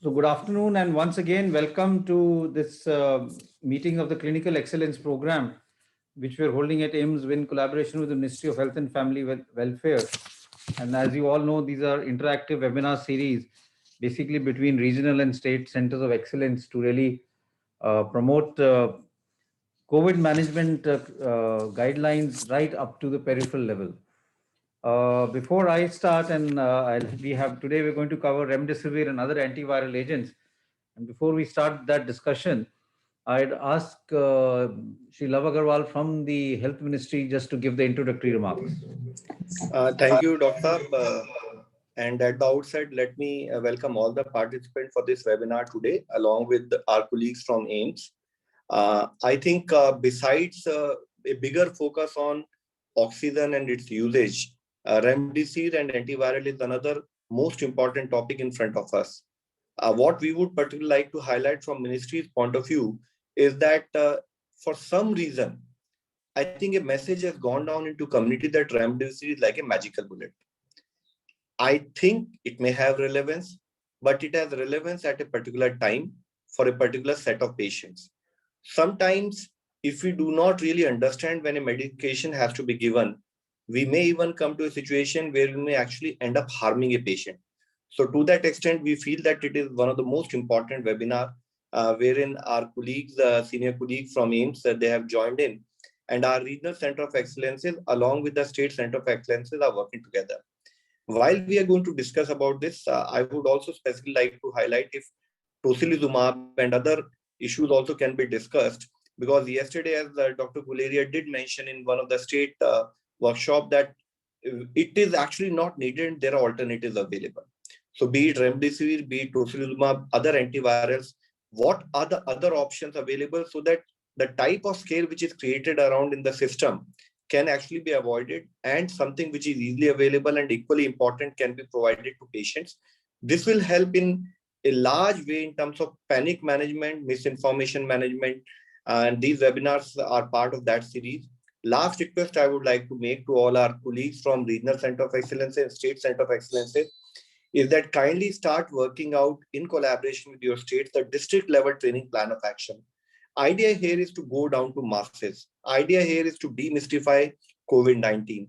So good afternoon, and once again, welcome to this meeting of the Clinical Excellence Program, which we're holding at AIIMS in collaboration with the Ministry of Health and Family Welfare. And as you all know, these are interactive webinar series, basically between regional and state centers of excellence to really promote COVID management guidelines right up to the peripheral level. Before I start, and we have today, we're going to cover remdesivir and other antiviral agents. And before we start that discussion, I'd ask Shri Love Agarwal from the Health Ministry just to give the introductory remarks. Thank you, Dr. Saab. And at the outset, let me welcome all the participants for this webinar today, along with our colleagues from AIIMS. I think besides a bigger focus on oxygen and its usage, remdesivir and antiviral is another most important topic in front of us. What we would particularly like to highlight from ministry's point of view is that for some reason, I think a message has gone down into community that remdesivir is like a magical bullet. I think it may have relevance, but it has relevance at a particular time for a particular set of patients. Sometimes, if we do not really understand when a medication has to be given, we may even come to a situation where we may actually end up harming a patient. So to that extent, we feel that it is one of the most important webinar wherein our colleagues, senior colleagues from AIIMS, they have joined in, and our regional center of excellences along with the state center of excellences are working together. While we are going to discuss about this, I would also specifically like to highlight if tocilizumab and other issues also can be discussed, because yesterday, as Dr. Guleria did mention in one of the state workshop, that it is actually not needed, there are alternatives available. So be it remdesivir, be it tocilizumab, other antivirals, what are the other options available so that the type of scare which is created around in the system can actually be avoided, and something which is easily available and equally important can be provided to patients. This will help in a large way in terms of panic management, misinformation management, and these webinars are part of that series. Last request I would like to make to all our colleagues from Regional Center of Excellence and State Center of Excellence is that kindly start working out in collaboration with your states the district level training plan of action. Idea here is to go down to masses. Idea here is to demystify COVID-19.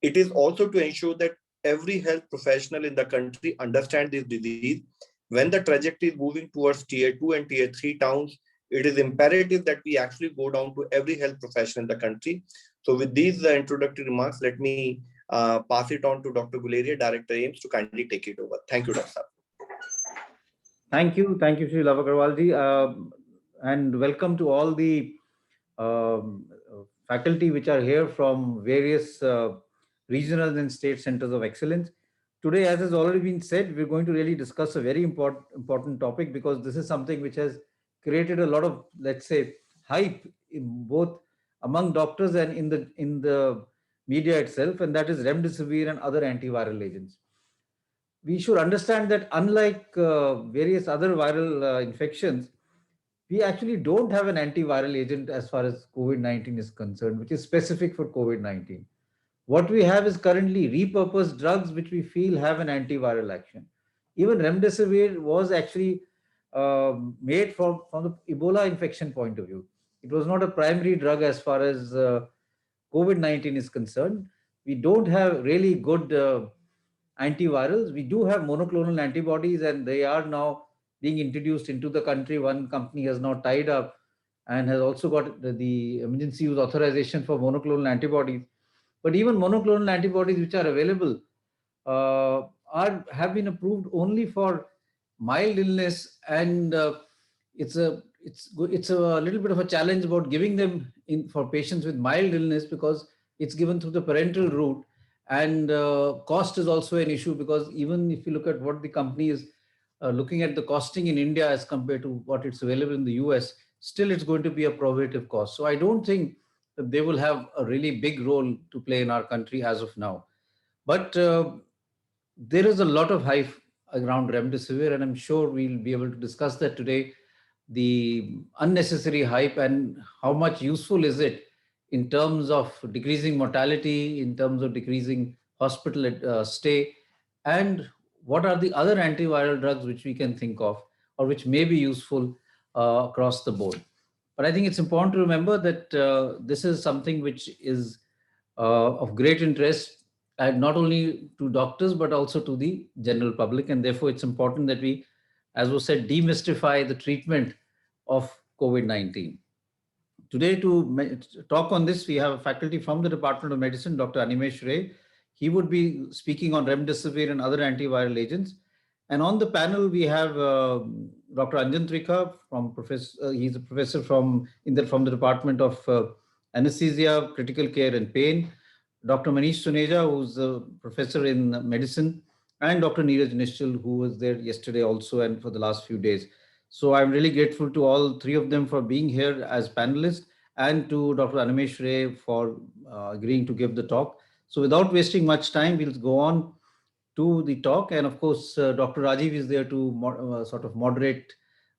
It is also to ensure that every health professional in the country understands this disease. When the trajectory is moving towards tier 2 and tier 3 towns, it is imperative that we actually go down to every health professional in the country. So with these introductory remarks, let me pass it on to Dr. Guleria, Director AIIMS, to kindly take it over. Thank you, Dr. Thank you, Sri Love Agarwalji, and welcome to all the faculty which are here from various regional and state centers of excellence. Today, as has already been said, we're going to really discuss a very important topic, because this is something which has created a lot of, let's say, hype in both among doctors and in the media itself, and that is remdesivir and other antiviral agents. We should understand that unlike various other viral infections, we actually don't have an antiviral agent as far as COVID-19 is concerned, which is specific for COVID-19. What we have is currently repurposed drugs which we feel have an antiviral action. Even remdesivir was actually made from the Ebola infection point of view. It was not a primary drug as far as COVID-19 is concerned. We don't have really good antivirals. We do have monoclonal antibodies, and they are now being introduced into the country. One company has now tied up and has also got the emergency use authorization for monoclonal antibodies. But even monoclonal antibodies which are available have been approved only for mild illness, and it's a little bit of a challenge about giving them in for patients with mild illness, because it's given through the parenteral route, and cost is also an issue, because even if you look at what the company is looking at the costing in India as compared to what it's available in the US, still it's going to be a prohibitive cost. So I don't think that they will have a really big role to play in our country as of now. But there is a lot of hype around remdesivir, and I'm sure we'll be able to discuss that today. The unnecessary hype and how much useful is it in terms of decreasing mortality, in terms of decreasing hospital stay, and what are the other antiviral drugs which we can think of or which may be useful across the board. But I think it's important to remember that this is something which is of great interest, not only to doctors but also to the general public, and therefore it's important that we, as was said, demystify the treatment of COVID-19. Today, to talk on this, we have a faculty from the Department of Medicine, Dr. Animesh Ray. He would be speaking on remdesivir and other antiviral agents. And on the panel, we have Dr. Anjan Trika, from professor. He's a professor from the Department of Anesthesia, Critical Care and Pain. Dr. Manish Suneja, who's a professor in medicine, and Dr. Neeraj Nishchal, who was there yesterday also and for the last few days. So I'm really grateful to all three of them for being here as panelists, and to Dr. Animesh Ray for agreeing to give the talk. So without wasting much time, we'll go on to the talk. And of course, Dr. Rajiv is there to sort of moderate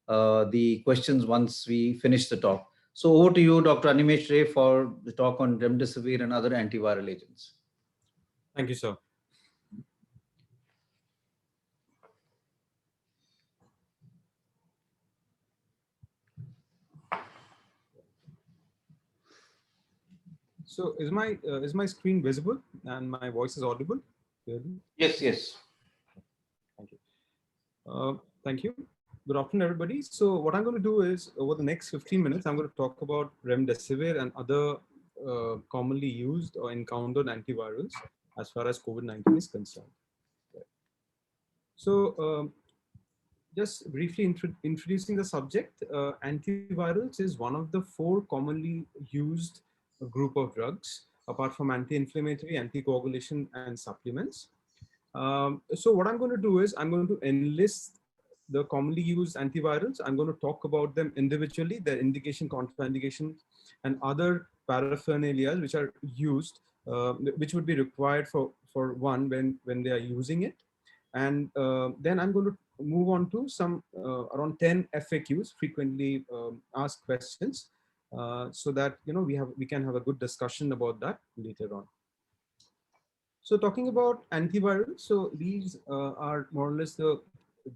the questions once we finish the talk. So over to you, Dr. Animesh Ray, for the talk on remdesivir and other antiviral agents. Thank you, sir. So is my screen visible and my voice is audible? Yes, yes. Thank you. Thank you. Good afternoon, everybody. So what I'm going to do is, over the next 15 minutes, I'm going to talk about remdesivir and other commonly used or encountered antivirals as far as COVID-19 is concerned. So just briefly introducing the subject, antivirals is one of the 4 commonly used group of drugs, apart from anti-inflammatory, anticoagulation, and supplements. So what I'm going to do is I'm going to enlist the commonly used antivirals. I'm going to talk about them individually, their indication, contraindications, and other paraphernalia which are used, which would be required for one when they are using it. And then I'm going to move on to some around 10 FAQs, frequently asked questions, so that we can have a good discussion about that later on. So talking about antivirals, so these are more or less the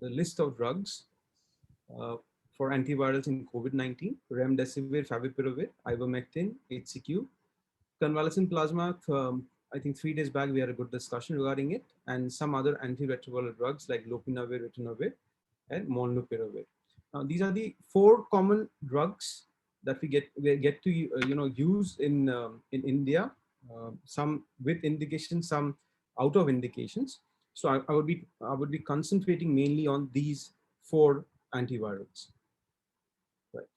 list of drugs for antivirals in COVID-19: remdesivir, favipiravir, ivermectin, HCQ, convalescent plasma. I think 3 days back we had a good discussion regarding it, and some other antiretroviral drugs like lopinavir, ritonavir, and molnupiravir. Now these are the 4 common drugs that we get to use in India. Some with indications, some out of indications. So I would be concentrating mainly on these 4 antivirals. Right.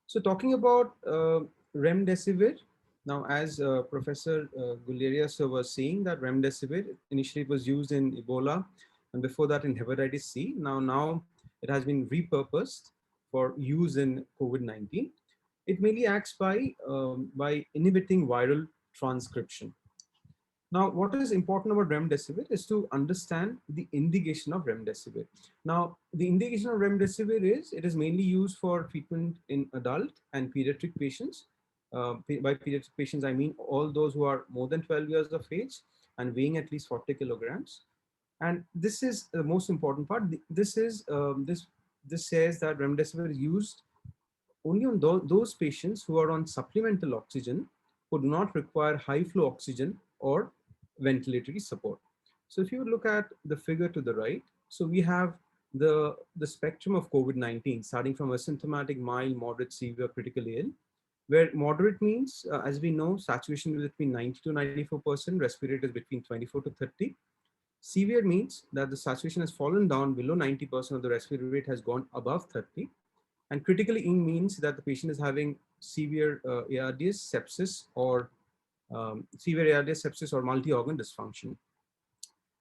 So talking about remdesivir. Now, as Professor Guleria sir was saying, that remdesivir initially was used in Ebola, and before that in hepatitis C. Now it has been repurposed for use in COVID-19. It mainly acts by inhibiting viral transcription. Now, what is important about remdesivir is to understand the indication of remdesivir. Now, the indication of remdesivir is it is mainly used for treatment in adult and pediatric patients. By pediatric patients, I mean all those who are more than 12 years of age and weighing at least 40 kilograms. And this is the most important part. This says that remdesivir is used only on those patients who are on supplemental oxygen, who do not require high flow oxygen or ventilatory support. So if you look at the figure to the right, so we have the spectrum of COVID-19, starting from asymptomatic, mild, moderate, severe, critically ill, where moderate means, as we know, saturation is between 90 to 94%, respiratory rate is between 24 to 30. Severe means that the saturation has fallen down below 90%, of the respiratory rate has gone above 30. And critically ill means that the patient is having severe ARDS, sepsis, or severe ARDS, sepsis, or multi-organ dysfunction.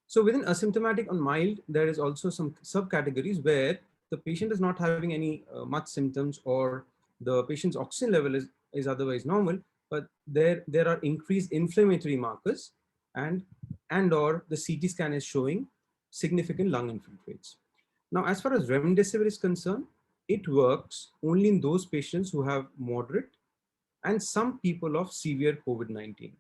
So within asymptomatic and mild, there is also some subcategories where the patient is not having any much symptoms, or the patient's oxygen level is otherwise normal, but there are increased inflammatory markers, and or the CT scan is showing significant lung infiltrates. Now, as far as remdesivir is concerned, it works only in those patients who have moderate and some people of severe COVID-19.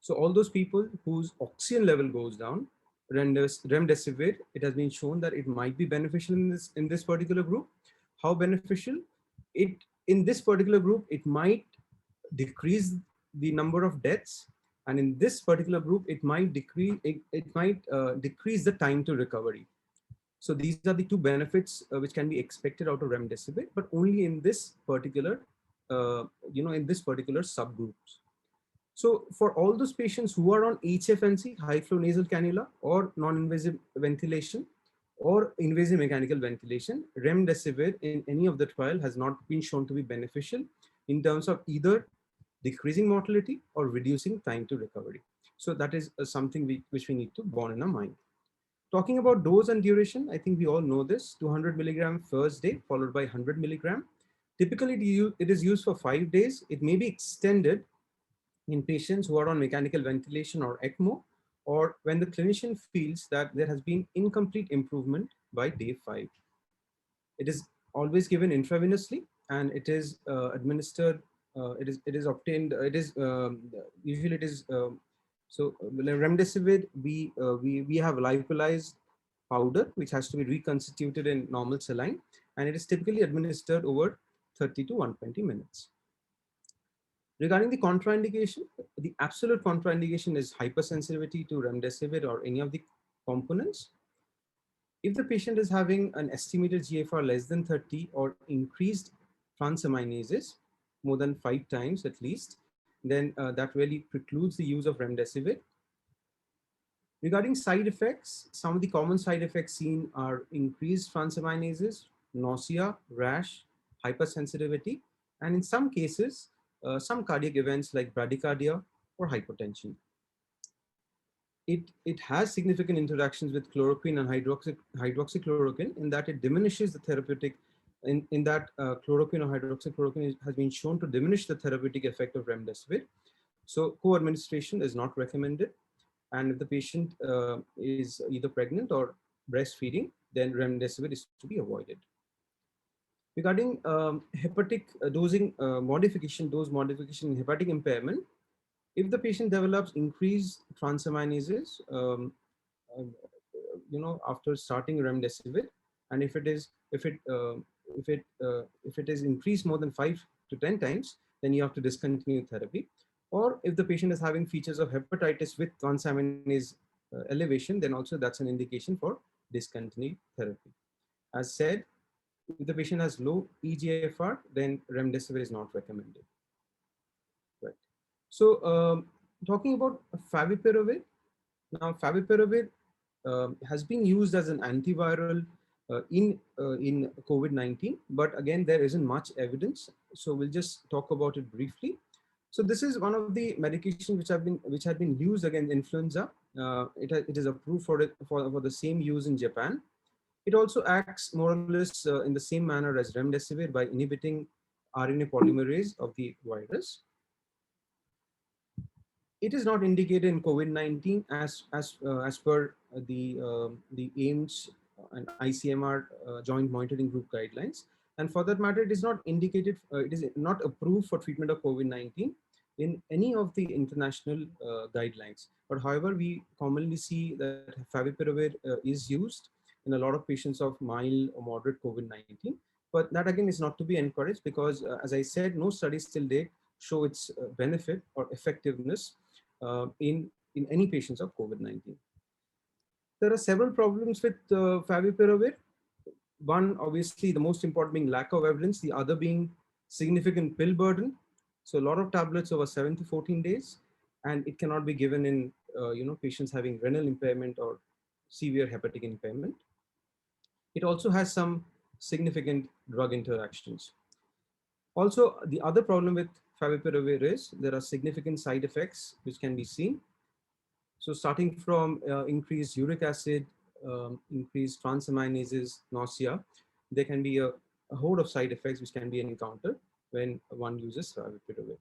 So all those people whose oxygen level goes down, remdesivir, it has been shown that it might be beneficial in this particular group. How beneficial? In this particular group, it might decrease the number of deaths, and in this particular group, it might decrease the time to recovery. So these are the two benefits which can be expected out of remdesivir, but only in this particular, in this particular subgroups. So for all those patients who are on HFNC, high flow nasal cannula, or non-invasive ventilation, or invasive mechanical ventilation, remdesivir in any of the trial has not been shown to be beneficial in terms of either decreasing mortality or reducing time to recovery. So that is something which we need to bear in our mind. Talking about dose and duration, I think we all know this: 200 milligram first day followed by 100 milligram. Typically, it is used for 5 days. It may be extended in patients who are on mechanical ventilation or ECMO, or when the clinician feels that there has been incomplete improvement by day 5. It is always given intravenously, and it is administered. It is obtained. Usually it is. So remdesivir, we have lyophilized powder which has to be reconstituted in normal saline, and it is typically administered over 30 to 120 minutes. Regarding the contraindication, the absolute contraindication is hypersensitivity to remdesivir or any of the components. If the patient is having an estimated GFR less than 30 or increased transaminases more than 5 times at least, then that really precludes the use of remdesivir. Regarding side effects, some of the common side effects seen are increased transaminases, nausea, rash, hypersensitivity, and in some cases, some cardiac events like bradycardia or hypotension. It has significant interactions with chloroquine and hydroxychloroquine in that it diminishes the therapeutic, in that chloroquine or hydroxychloroquine has been shown to diminish the therapeutic effect of remdesivir. So co-administration is not recommended. And if the patient is either pregnant or breastfeeding, then remdesivir is to be avoided. Regarding hepatic dosing dose modification in hepatic impairment, if the patient develops increased transaminases, after starting remdesivir, and if it is increased more than 5 to 10 times, then you have to discontinue therapy. Or if the patient is having features of hepatitis with transaminase elevation, then also that's an indication for discontinued therapy. As said, if the patient has low eGFR, then remdesivir is not recommended. Right. So talking about favipiravir, now favipiravir has been used as an antiviral in COVID-19, but again there isn't much evidence. So we'll just talk about it briefly. So this is one of the medications which have been used against influenza. It is approved for the same use in Japan. It also acts more or less in the same manner as remdesivir by inhibiting RNA polymerase of the virus. It is not indicated in COVID-19 as per the AIMS and ICMR joint monitoring group guidelines. And for that matter, it is not indicated, it is not approved for treatment of COVID-19 in any of the international guidelines. But however, we commonly see that favipiravir is used in a lot of patients of mild or moderate COVID-19. But that again is not to be encouraged because, as I said, no studies till date show its benefit or effectiveness in any patients of COVID-19. There are several problems with favipiravir. One, obviously, the most important being lack of evidence. The other being significant pill burden. So a lot of tablets over 7 to 14 days, and it cannot be given in patients having renal impairment or severe hepatic impairment. It also has some significant drug interactions. Also, the other problem with favipiravir is there are significant side effects which can be seen. So starting from increased uric acid, increased transaminases, nausea, there can be a host of side effects which can be encountered when one uses favipiravir.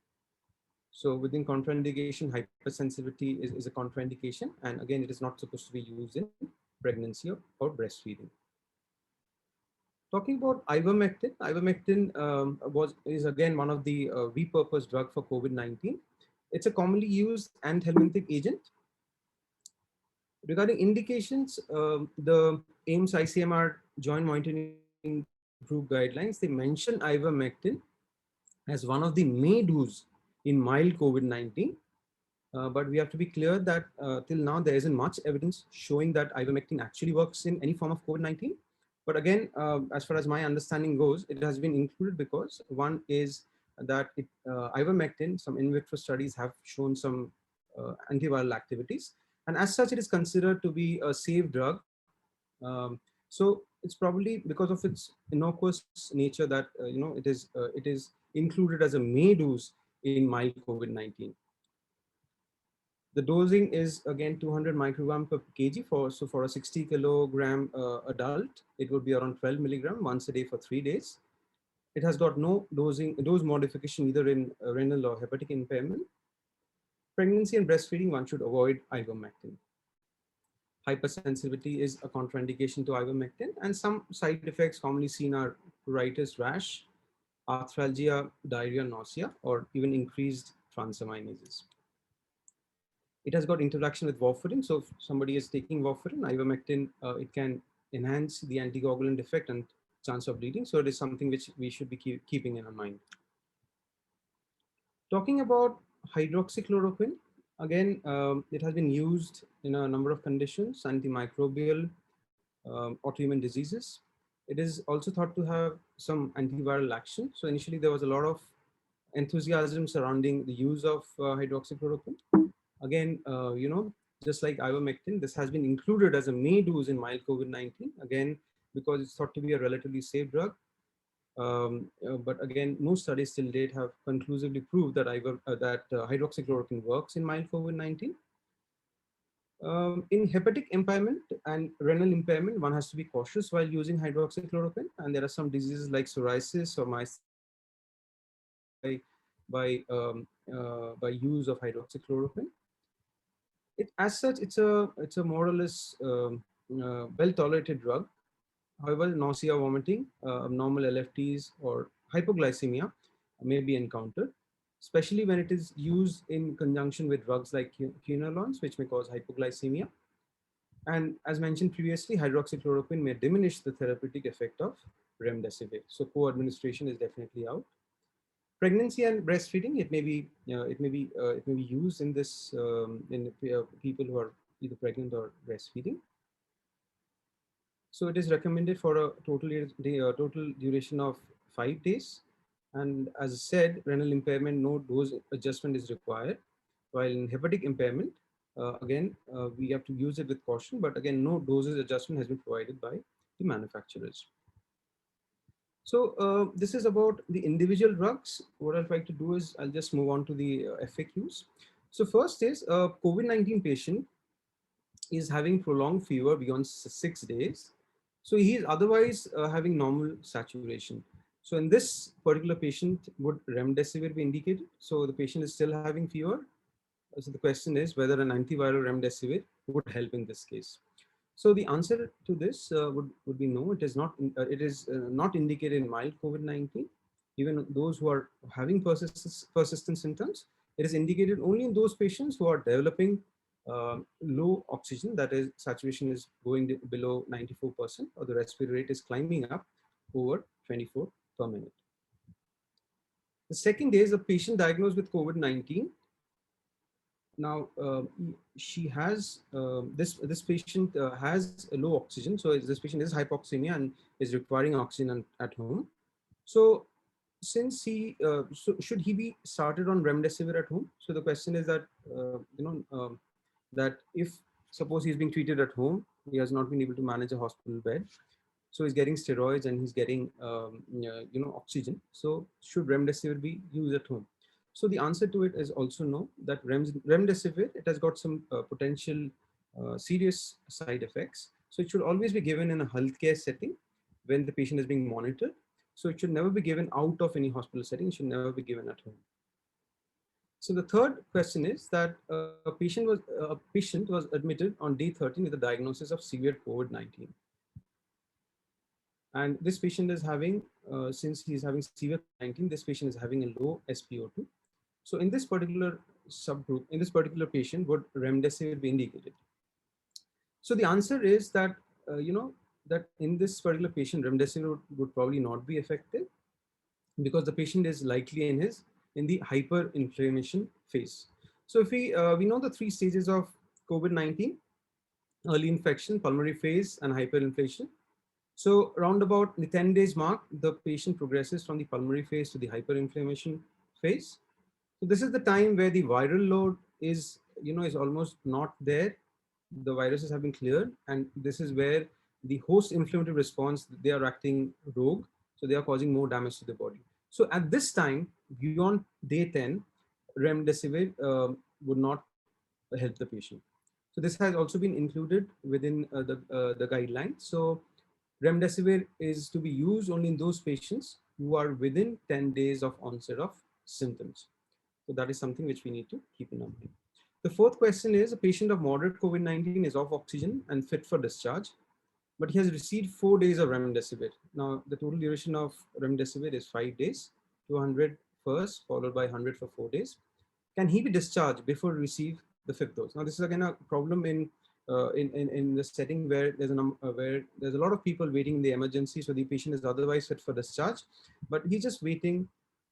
So within contraindication, hypersensitivity is a contraindication. And again, it is not supposed to be used in pregnancy or breastfeeding. Talking about ivermectin, is again one of the repurposed drug for COVID-19. It's a commonly used anthelmintic agent. Regarding indications, the AIMS ICMR Joint Monitoring Group guidelines, they mention ivermectin as one of the may do's in mild COVID-19. But we have to be clear that till now there isn't much evidence showing that ivermectin actually works in any form of COVID-19. But again, as far as my understanding goes, it has been included because one is that ivermectin, some in vitro studies have shown some antiviral activities. And as such, it is considered to be a safe drug. So it's probably because of its innocuous nature that it is included as a may dose in mild COVID-19. The dosing is again 200 microgram per kg for a 60 kilogram adult. It would be around 12 milligram once a day for 3 days. It has got no dose modification either in renal or hepatic impairment. Pregnancy and breastfeeding, one should avoid ivermectin. Hypersensitivity is a contraindication to ivermectin, and some side effects commonly seen are pruritus, rash, arthralgia, diarrhea, nausea, or even increased transaminases. It has got interaction with warfarin. So if somebody is taking warfarin, ivermectin, it can enhance the anticoagulant effect and chance of bleeding. So it is something which we should be keeping in our mind. Talking about hydroxychloroquine, again, it has been used in a number of conditions, antimicrobial, autoimmune diseases. It is also thought to have some antiviral action. So initially there was a lot of enthusiasm surrounding the use of hydroxychloroquine. Again, just like ivermectin, this has been included as a may dose in mild COVID-19, again, because it's thought to be a relatively safe drug. But again, no studies till date have conclusively proved that hydroxychloroquine works in mild COVID-19. In hepatic impairment and renal impairment, one has to be cautious while using hydroxychloroquine. And there are some diseases like psoriasis or by use of hydroxychloroquine. As such, it's a more or less well-tolerated drug. However, nausea, vomiting, abnormal LFTs, or hypoglycemia may be encountered, especially when it is used in conjunction with drugs like quinolones, which may cause hypoglycemia. And as mentioned previously, hydroxychloroquine may diminish the therapeutic effect of remdesivir. So co-administration is definitely out. Pregnancy and breastfeeding, it may be used in this in people who are either pregnant or breastfeeding. So it is recommended for a total duration of 5 days. And as I said, renal impairment, no dose adjustment is required. While in hepatic impairment, we have to use it with caution, but again, no dosage adjustment has been provided by the manufacturers. So this is about the individual drugs. What I'll try to do is I'll just move on to the FAQs. So first is a COVID-19 patient is having prolonged fever beyond 6 days. So he is otherwise having normal saturation. So in this particular patient, would remdesivir be indicated? So the patient is still having fever. So the question is whether an antiviral remdesivir would help in this case. So the answer to this would be no. It is not. It is not indicated in mild COVID-19. Even those who are having persistent symptoms, it is indicated only in those patients who are developing low oxygen, that is, saturation is going below 94%, or the respiratory rate is climbing up over 24 per minute. The second is a patient diagnosed with COVID-19. Now, she has this patient has a low oxygen, so this patient is hypoxemia and is requiring oxygen at home. So, since should he be started on remdesivir at home? So the question is that that if suppose he's being treated at home, he has not been able to manage a hospital bed, so he's getting steroids and he's getting oxygen. So should remdesivir be used at home? So the answer to it is also no. That remdesivir, it has got some potential serious side effects. So it should always be given in a healthcare setting when the patient is being monitored. So it should never be given out of any hospital setting. It should never be given at home. So the third question is that a patient was admitted on day 13 with a diagnosis of severe COVID-19. And this patient is having, since he's having severe COVID-19, this patient is having a low SpO2. So in this particular subgroup, in this particular patient, would remdesivir be indicated? So the answer is that, that in this particular patient, remdesivir would probably not be effective because the patient is likely in the hyperinflammation phase. So if we know the three stages of COVID-19: early infection, pulmonary phase, and hyperinflation. So around about the 10 days mark, the patient progresses from the pulmonary phase to the hyperinflammation phase. So this is the time where the viral load is almost not there. The viruses have been cleared, and this is where the host inflammatory response, they are acting rogue, so they are causing more damage to the body. So at this time, beyond day 10, remdesivir would not help the patient. So this has also been included within the guidelines. So remdesivir is to be used only in those patients who are within 10 days of onset of symptoms. So that is something which we need to keep in mind. The fourth question is: a patient of moderate COVID-19 is off oxygen and fit for discharge, but he has received 4 days of remdesivir. Now, the total duration of remdesivir is 5 days, 200 first, followed by 100 for 4 days. Can he be discharged before receive the fifth dose? Now, this is again a problem in the setting where there's a lot of people waiting in the emergency, so the patient is otherwise fit for discharge, but he's just waiting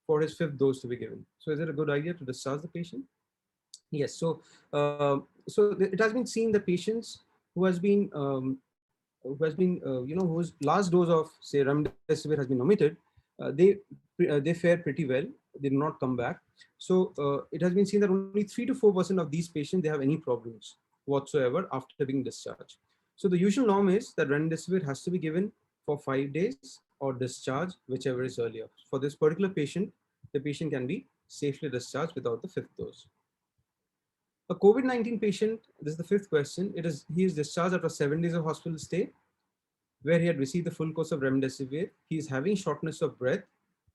for his fifth dose to be given. So, is it a good idea to discharge the patient? Yes. So it has been seen that patients who has been whose last dose of say remdesivir has been omitted, they fare pretty well. They do not come back. So it has been seen that only 3 to 4% of these patients, they have any problems whatsoever after being discharged. So the usual norm is that remdesivir has to be given for 5 days or discharge, whichever is earlier. For this particular patient, the patient can be safely discharged without the fifth dose. A COVID-19 patient, this is the fifth question. He is discharged after 7 days of hospital stay, where he had received the full course of remdesivir. He is having shortness of breath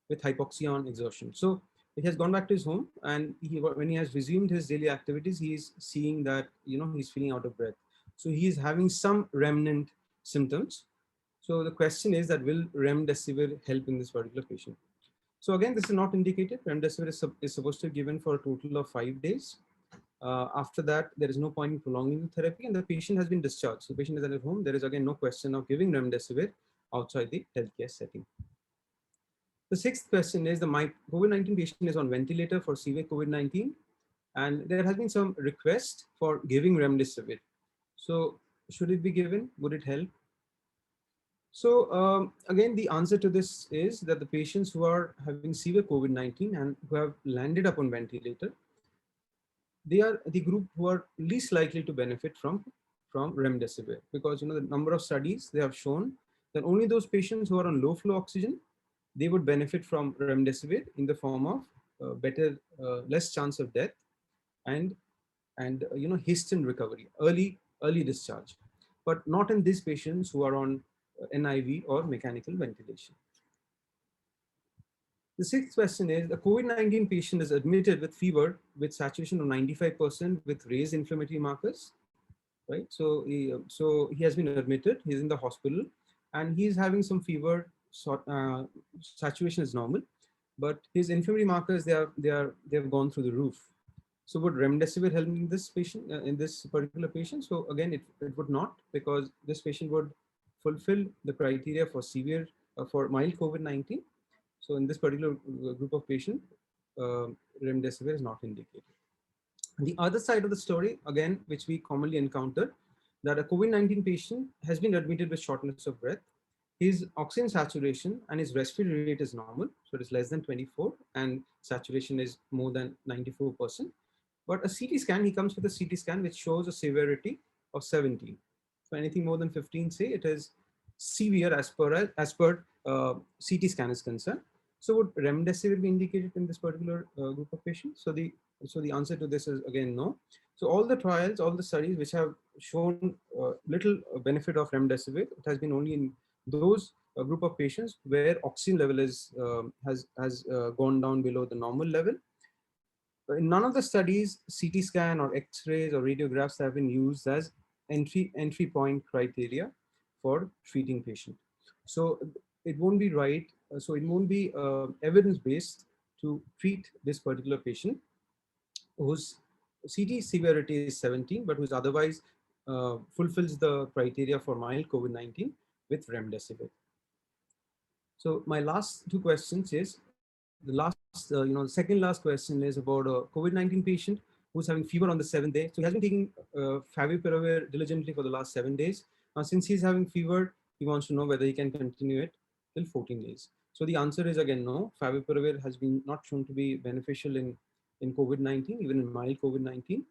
with hypoxia on exertion. So he has gone back to his home, and when he has resumed his daily activities, he is seeing that he's feeling out of breath. So he is having some remnant symptoms. So the question is that will remdesivir help in this particular patient? So again, this is not indicated. Remdesivir is supposed to be given for a total of 5 days. After that, there is no point in prolonging the therapy, and the patient has been discharged. So the patient is at home. There is again no question of giving remdesivir outside the healthcare setting. The sixth question is: the COVID-19 patient is on ventilator for severe COVID-19, and there has been some request for giving remdesivir. So should it be given? Would it help? So again, the answer to this is that the patients who are having severe COVID-19 and who have landed up on ventilator, they are the group who are least likely to benefit from remdesivir, because the number of studies, they have shown that only those patients who are on low flow oxygen, they would benefit from remdesivir in the form of less chance of death and hastened recovery, early discharge, but not in these patients who are on NIV or mechanical ventilation. The sixth question is: a COVID-19 patient is admitted with fever with saturation of 95% with raised inflammatory markers, right? So he has been admitted, he's in the hospital, and he's having some fever, saturation is normal, but his inflammatory markers, they've gone through the roof. So would remdesivir help in this patient, in this particular patient? So again, it would not, because this patient would fulfill the criteria for severe, for mild COVID-19. So in this particular group of patients, remdesivir is not indicated. The other side of the story, again, which we commonly encounter, that a COVID-19 patient has been admitted with shortness of breath. His oxygen saturation and his respiratory rate is normal, so it is less than 24, and saturation is more than 94%. But a CT scan, he comes with a CT scan which shows a severity of 17. So anything more than 15, say, it is severe as per CT scan is concerned. So would remdesivir be indicated in this particular group of patients? So the answer to this is again no. So all the trials, all the studies which have shown little benefit of remdesivir, it has been only in those group of patients where oxygen level has gone down below the normal level. In none of the studies, CT scan or X-rays or radiographs have been used as entry point criteria for treating patient. So it won't be right. So it won't be evidence-based to treat this particular patient whose CT severity is 17, but who's otherwise fulfills the criteria for mild COVID-19 with remdesivir. So my last two questions is the second last question is about a COVID-19 patient who's having fever on the 7th day. So he has been taking favipiravir diligently for the last 7 days. Now, since he's having fever, he wants to know whether he can continue it till 14 days. So the answer is again no. Favipiravir has been not shown to be beneficial in COVID-19, even in mild COVID-19.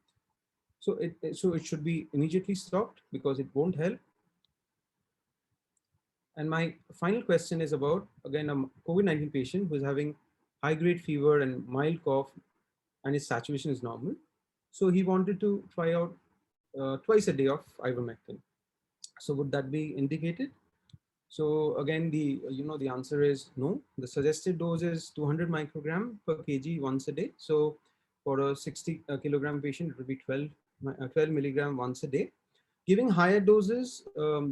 So it should be immediately stopped because it won't help. And my final question is about, again, a COVID-19 patient who is having high-grade fever and mild cough, and his saturation is normal. So he wanted to try out twice a day of ivermectin. So would that be indicated? So again, the answer is no. The suggested dose is 200 microgram per kg once a day. So for a 60 kilogram patient, it would be 12 milligram once a day. Giving higher doses,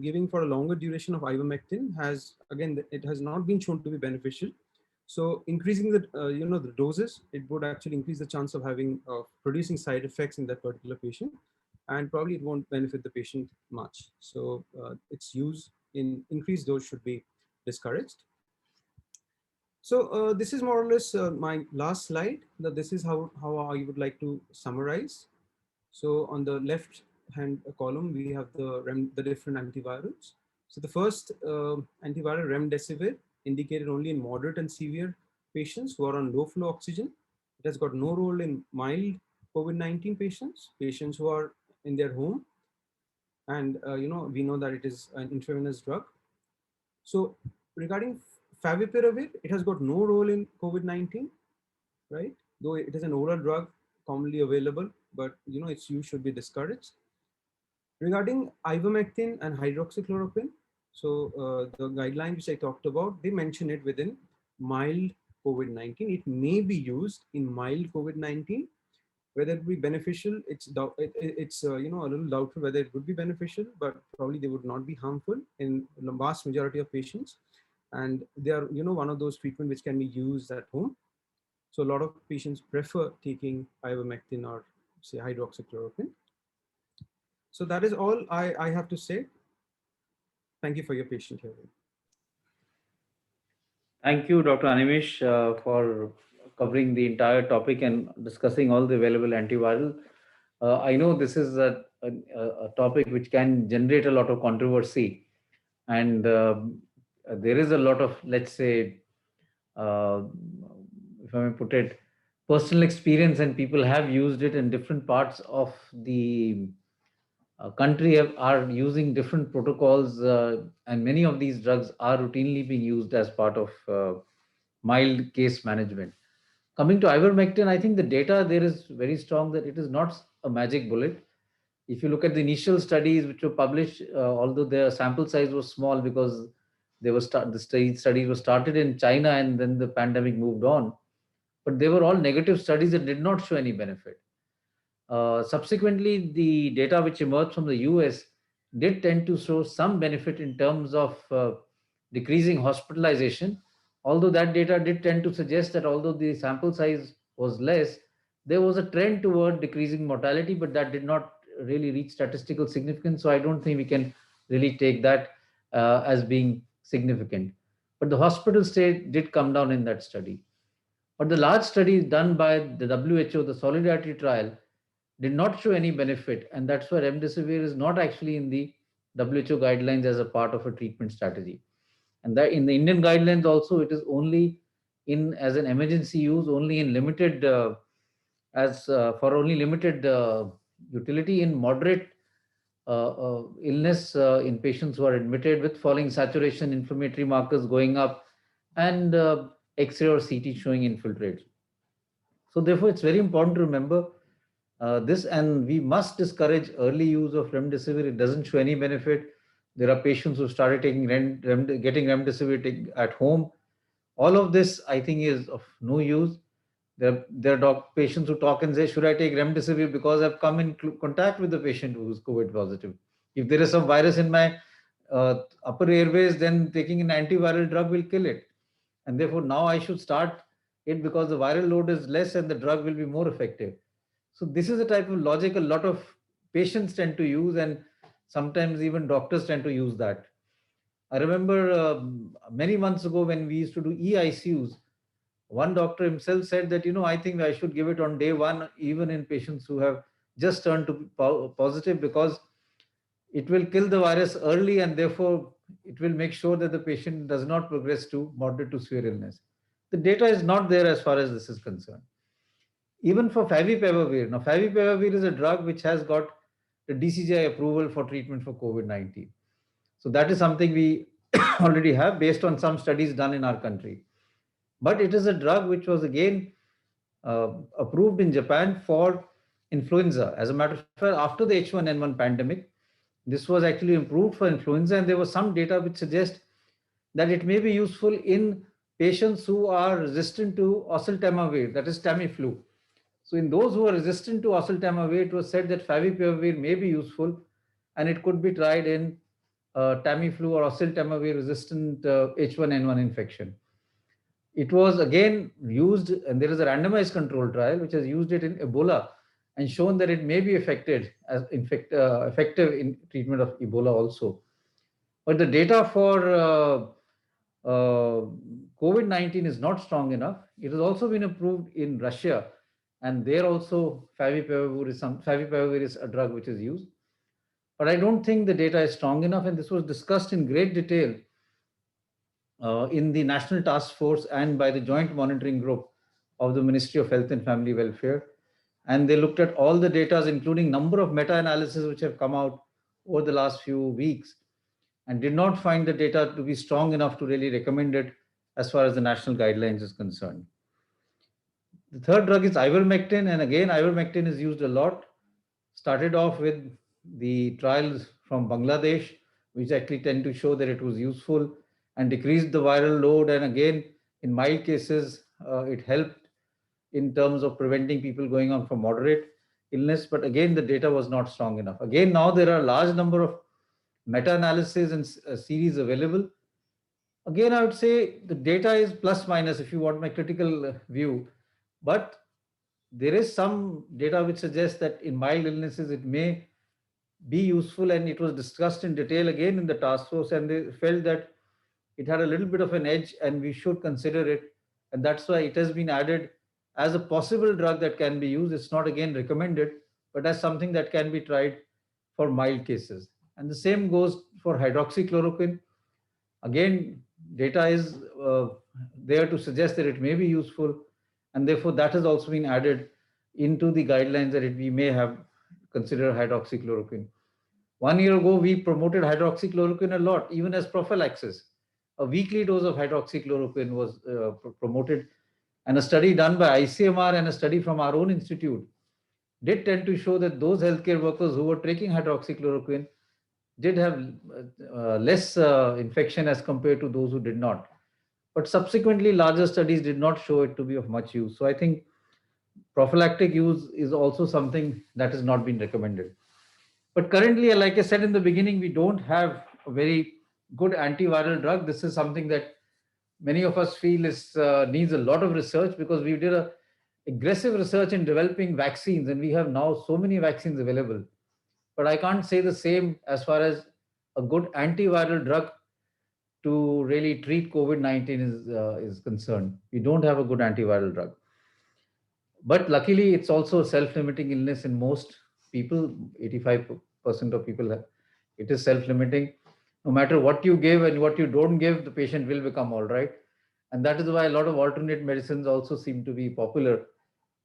giving for a longer duration of ivermectin it has not been shown to be beneficial. So increasing the doses, it would actually increase the chance of producing side effects in that particular patient, and probably it won't benefit the patient much. So its use in increased dose should be discouraged. So this is more or less my last slide. This is how I would like to summarize. So on the left hand column, we have the different antivirals. So the first antiviral, remdesivir, indicated only in moderate and severe patients who are on low flow oxygen. It has got no role in mild COVID-19 patients who are in their home. And we know that it is an intravenous drug. So regarding favipiravir, it has got no role in COVID-19, right? Though it is an oral drug commonly available, but its use should be discouraged. Regarding ivermectin and hydroxychloroquine, so the guidelines which I talked about, they mention it within mild COVID-19. It may be used in mild COVID-19. Whether it would be beneficial, it's a little doubtful whether it would be beneficial, but probably they would not be harmful in the vast majority of patients. And they are one of those treatments which can be used at home. So a lot of patients prefer taking ivermectin or say hydroxychloroquine. So that is all I have to say. Thank you for your patient hearing. Thank you, Dr. Animesh, for covering the entire topic and discussing all the available antiviral. I know this is a topic which can generate a lot of controversy, and there is a lot of, let's say, if I may put it, personal experience, and people have used it in different parts of the country are using different protocols, and many of these drugs are routinely being used as part of mild case management. Coming to ivermectin, I think the data there is very strong that it is not a magic bullet. If you look at the initial studies which were published, although their sample size was small because the studies were started in China and then the pandemic moved on, but they were all negative studies that did not show any benefit. Subsequently, the data which emerged from the US did tend to show some benefit in terms of decreasing hospitalization, although that data did tend to suggest that although the sample size was less, there was a trend toward decreasing mortality, but that did not really reach statistical significance. So I don't think we can really take that as being significant. But the hospital stay did come down in that study. But the large study done by the WHO, the Solidarity trial, did not show any benefit, and that's why remdesivir is not actually in the WHO guidelines as a part of a treatment strategy. And that in the Indian guidelines also, it is only in as an emergency use, only in limited for only limited utility in moderate illness in patients who are admitted with falling saturation, inflammatory markers going up, and X-ray or CT showing infiltrates. So therefore, it's very important to remember this, and we must discourage early use of remdesivir. It doesn't show any benefit. There are patients who started taking getting remdesivir at home. All of this, I think, is of no use. There are patients who talk and say, should I take remdesivir because I've come in contact with the patient who is COVID positive? If there is some virus in my upper airways, then taking an antiviral drug will kill it. And therefore, now I should start it because the viral load is less and the drug will be more effective. So this is the type of logic a lot of patients tend to use, and sometimes even doctors tend to use that. I remember many months ago when we used to do EICUs, one doctor himself said that, I think I should give it on day one, even in patients who have just turned to positive, because it will kill the virus early and therefore it will make sure that the patient does not progress to moderate to severe illness. The data is not there as far as this is concerned. Even for favipiravir, now favipiravir is a drug which has got the DCGI approval for treatment for COVID-19. So that is something we already have based on some studies done in our country. But it is a drug which was again approved in Japan for influenza. As a matter of fact, after the H1N1 pandemic, this was actually improved for influenza, and there was some data which suggests that it may be useful in patients who are resistant to oseltamivir, that is Tamiflu. So in those who are resistant to oseltamivir, it was said that favipiravir may be useful, and it could be tried in Tamiflu or oseltamivir resistant H1N1 infection. It was again used, and there is a randomized control trial which has used it in Ebola and shown that it may be effective in treatment of Ebola also. But the data for COVID-19 is not strong enough. It has also been approved in Russia, and there also favipiravir is a drug which is used. But I don't think the data is strong enough, and this was discussed in great detail in the National Task Force and by the Joint Monitoring Group of the Ministry of Health and Family Welfare. And they looked at all the data, including number of meta-analyses which have come out over the last few weeks, and did not find the data to be strong enough to really recommend it as far as the national guidelines is concerned. The third drug is ivermectin, and again, ivermectin is used a lot. Started off with the trials from Bangladesh, which actually tend to show that it was useful and decreased the viral load. And again, in mild cases, it helped in terms of preventing people going on for moderate illness. But again, the data was not strong enough. Again, now there are a large number of meta-analysis and series available. Again, I would say the data is plus minus if you want my critical view, but there is some data which suggests that in mild illnesses it may be useful, and it was discussed in detail again in the task force, and they felt that it had a little bit of an edge and we should consider it, and that's why it has been added as a possible drug that can be used. It's not again recommended, but as something that can be tried for mild cases. And the same goes for hydroxychloroquine. Again, data is there to suggest that it may be useful, and therefore that has also been added into the guidelines that we may have considered hydroxychloroquine. 1 year ago, we promoted hydroxychloroquine a lot, even as prophylaxis. A weekly dose of hydroxychloroquine was promoted, and a study done by ICMR and a study from our own institute did tend to show that those healthcare workers who were taking hydroxychloroquine did have less infection as compared to those who did not. But subsequently, larger studies did not show it to be of much use. So I think prophylactic use is also something that has not been recommended. But currently, like I said in the beginning, we don't have a very good antiviral drug. This is something that many of us feel is needs a lot of research, because we did a aggressive research in developing vaccines, and we have now so many vaccines available. But I can't say the same as far as a good antiviral drug to really treat COVID-19 is concerned. We don't have a good antiviral drug. But luckily, it's also a self-limiting illness in most people. 85% of people have. It is self-limiting. No matter what you give and what you don't give, the patient will become all right. And that is why a lot of alternate medicines also seem to be popular.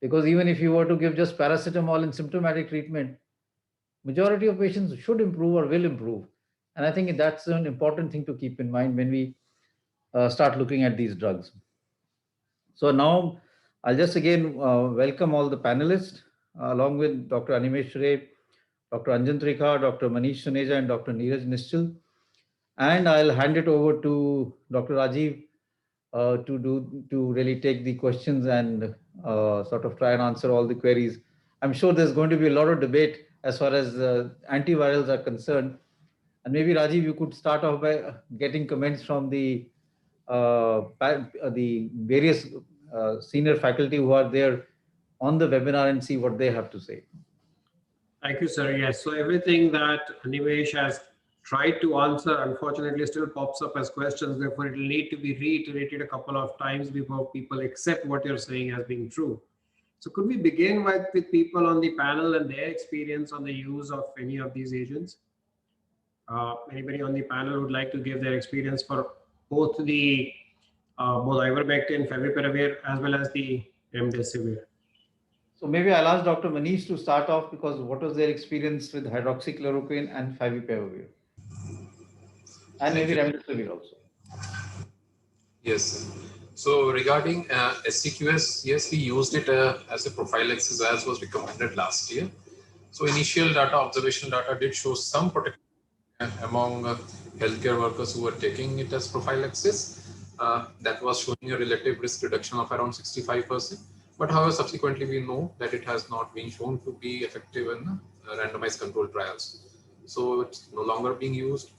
Because even if you were to give just paracetamol in symptomatic treatment, majority of patients should improve or will improve. And I think that's an important thing to keep in mind when we start looking at these drugs. So now I'll just again welcome all the panelists along with Dr. Animesh Ray, Dr. Anjan Trikha, Dr. Manish Suneja, and Dr. Neeraj Nischal. And I'll hand it over to Dr. Rajiv to really take the questions and sort of try and answer all the queries. I'm sure there's going to be a lot of debate as far as antivirals are concerned. And maybe Rajiv, you could start off by getting comments from the various senior faculty who are there on the webinar and see what they have to say. Thank you, sir. Yes, so everything that Nimesh has tried to answer, unfortunately, still pops up as questions. Therefore, it will need to be reiterated a couple of times before people accept what you're saying as being true. So, could we begin with people on the panel and their experience on the use of any of these agents? Anybody on the panel would like to give their experience for both the both ivermectin, favipiravir, as well as the remdesivir? So maybe I'll ask Dr. Manish to start off because what was their experience with hydroxychloroquine and favipiravir, and Thank maybe you. remdesivir also. Yes. So regarding SCQS, yes, we used it as a prophylaxis as was recommended last year. So initial data, observational data did show some protection among healthcare workers who were taking it as prophylaxis. That was showing a relative risk reduction of around 65%. But however, subsequently we know that it has not been shown to be effective in randomized controlled trials. So it's no longer being used.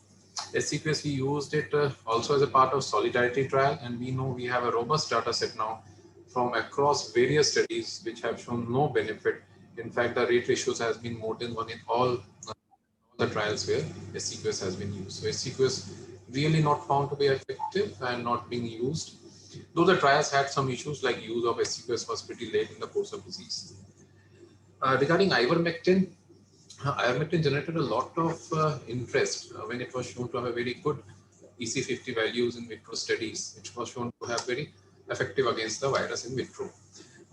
SCQS, we used it also as a part of solidarity trial, and we know we have a robust data set now from across various studies which have shown no benefit. In fact, the rate ratios has been more than one in all the trials where SCQS has been used. So SCQS really not found to be effective and not being used. Though the trials had some issues like use of SCQS was pretty late in the course of disease. Regarding ivermectin, ivermectin generated a lot of interest when it was shown to have a very good EC50 values in vitro studies, which was shown to have very effective against the virus in vitro.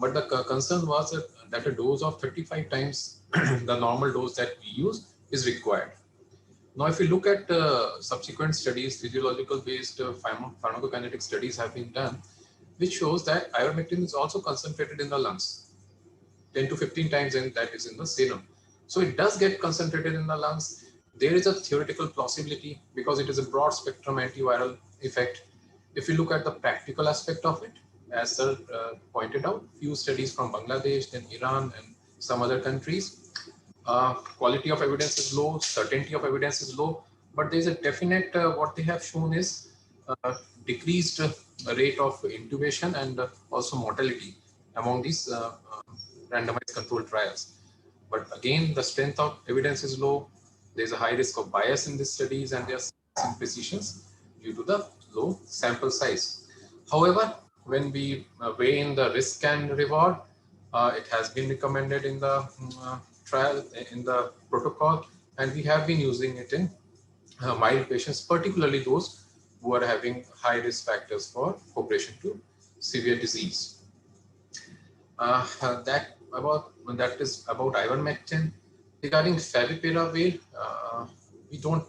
But the concern was that a dose of 35 times the normal dose that we use is required. Now, if you look at subsequent studies, physiological based pharmacokinetic studies have been done, which shows that ivermectin is also concentrated in the lungs, 10 to 15 times, and that is in the serum. So it does get concentrated in the lungs. There is a theoretical plausibility because it is a broad spectrum antiviral effect. If you look at the practical aspect of it, as Sir pointed out, few studies from Bangladesh, then Iran and some other countries, quality of evidence is low, certainty of evidence is low, but there's a definite, what they have shown is decreased rate of intubation and also mortality among these randomized controlled trials. But again, the strength of evidence is low. There's a high risk of bias in these studies and there's imprecisions due to the low sample size. However, when we weigh in the risk and reward, it has been recommended in the trial, in the protocol, and we have been using it in mild patients, particularly those who are having high risk factors for progression to severe disease. That is about ivermectin. Regarding favipiravir, we don't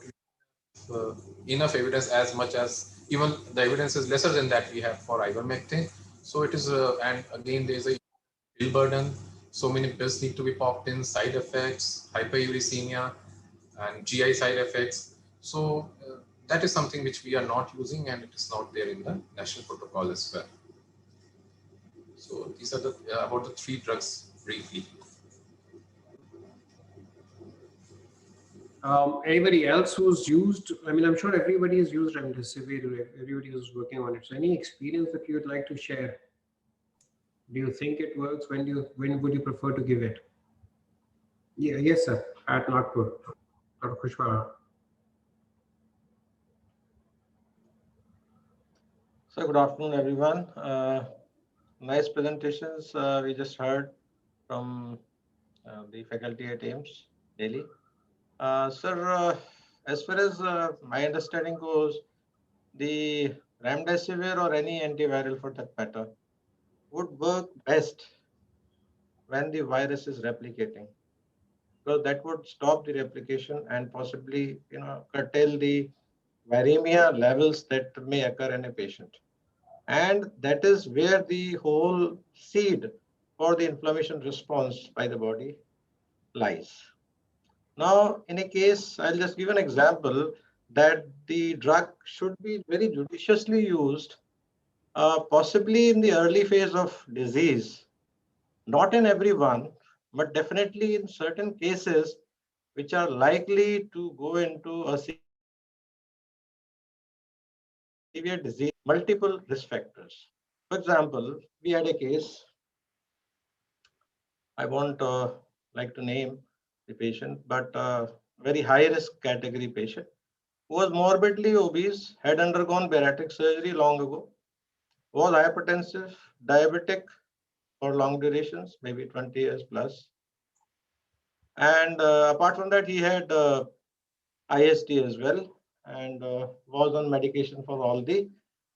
have enough evidence as much as even the evidence is lesser than that we have for ivermectin. So it is, and again, there's a pill burden. So many pills need to be popped in, side effects, hyperuricemia, and GI side effects. So that is something which we are not using, and it is not there in the national protocol as well. So these are the about the three drugs briefly. Anybody else who's used? I mean, I'm sure everybody has used remdesivir. Everybody who's working on it. So, any experience that you would like to share? Do you think it works? When would you prefer to give it? Yeah, yes, sir. At Nagpur, Dr. Kushwaha. So good afternoon, everyone. Nice presentations we just heard from the faculty at AIIMS, Delhi. Sir, as far as my understanding goes, the remdesivir or any antiviral for that matter would work best when the virus is replicating, because that would stop the replication and possibly, curtail the viremia levels that may occur in a patient. And that is where the whole seed for the inflammation response by the body lies. Now, in a case, I'll just give an example that the drug should be very judiciously used, possibly in the early phase of disease, not in everyone, but definitely in certain cases which are likely to go into a severe disease, multiple risk factors. For example, we had a case, I won't like to name, the patient, but very high risk category patient who was morbidly obese, had undergone bariatric surgery long ago, was hypertensive, diabetic for long durations, maybe 20 years plus. And apart from that, he had IST as well, and was on medication for all the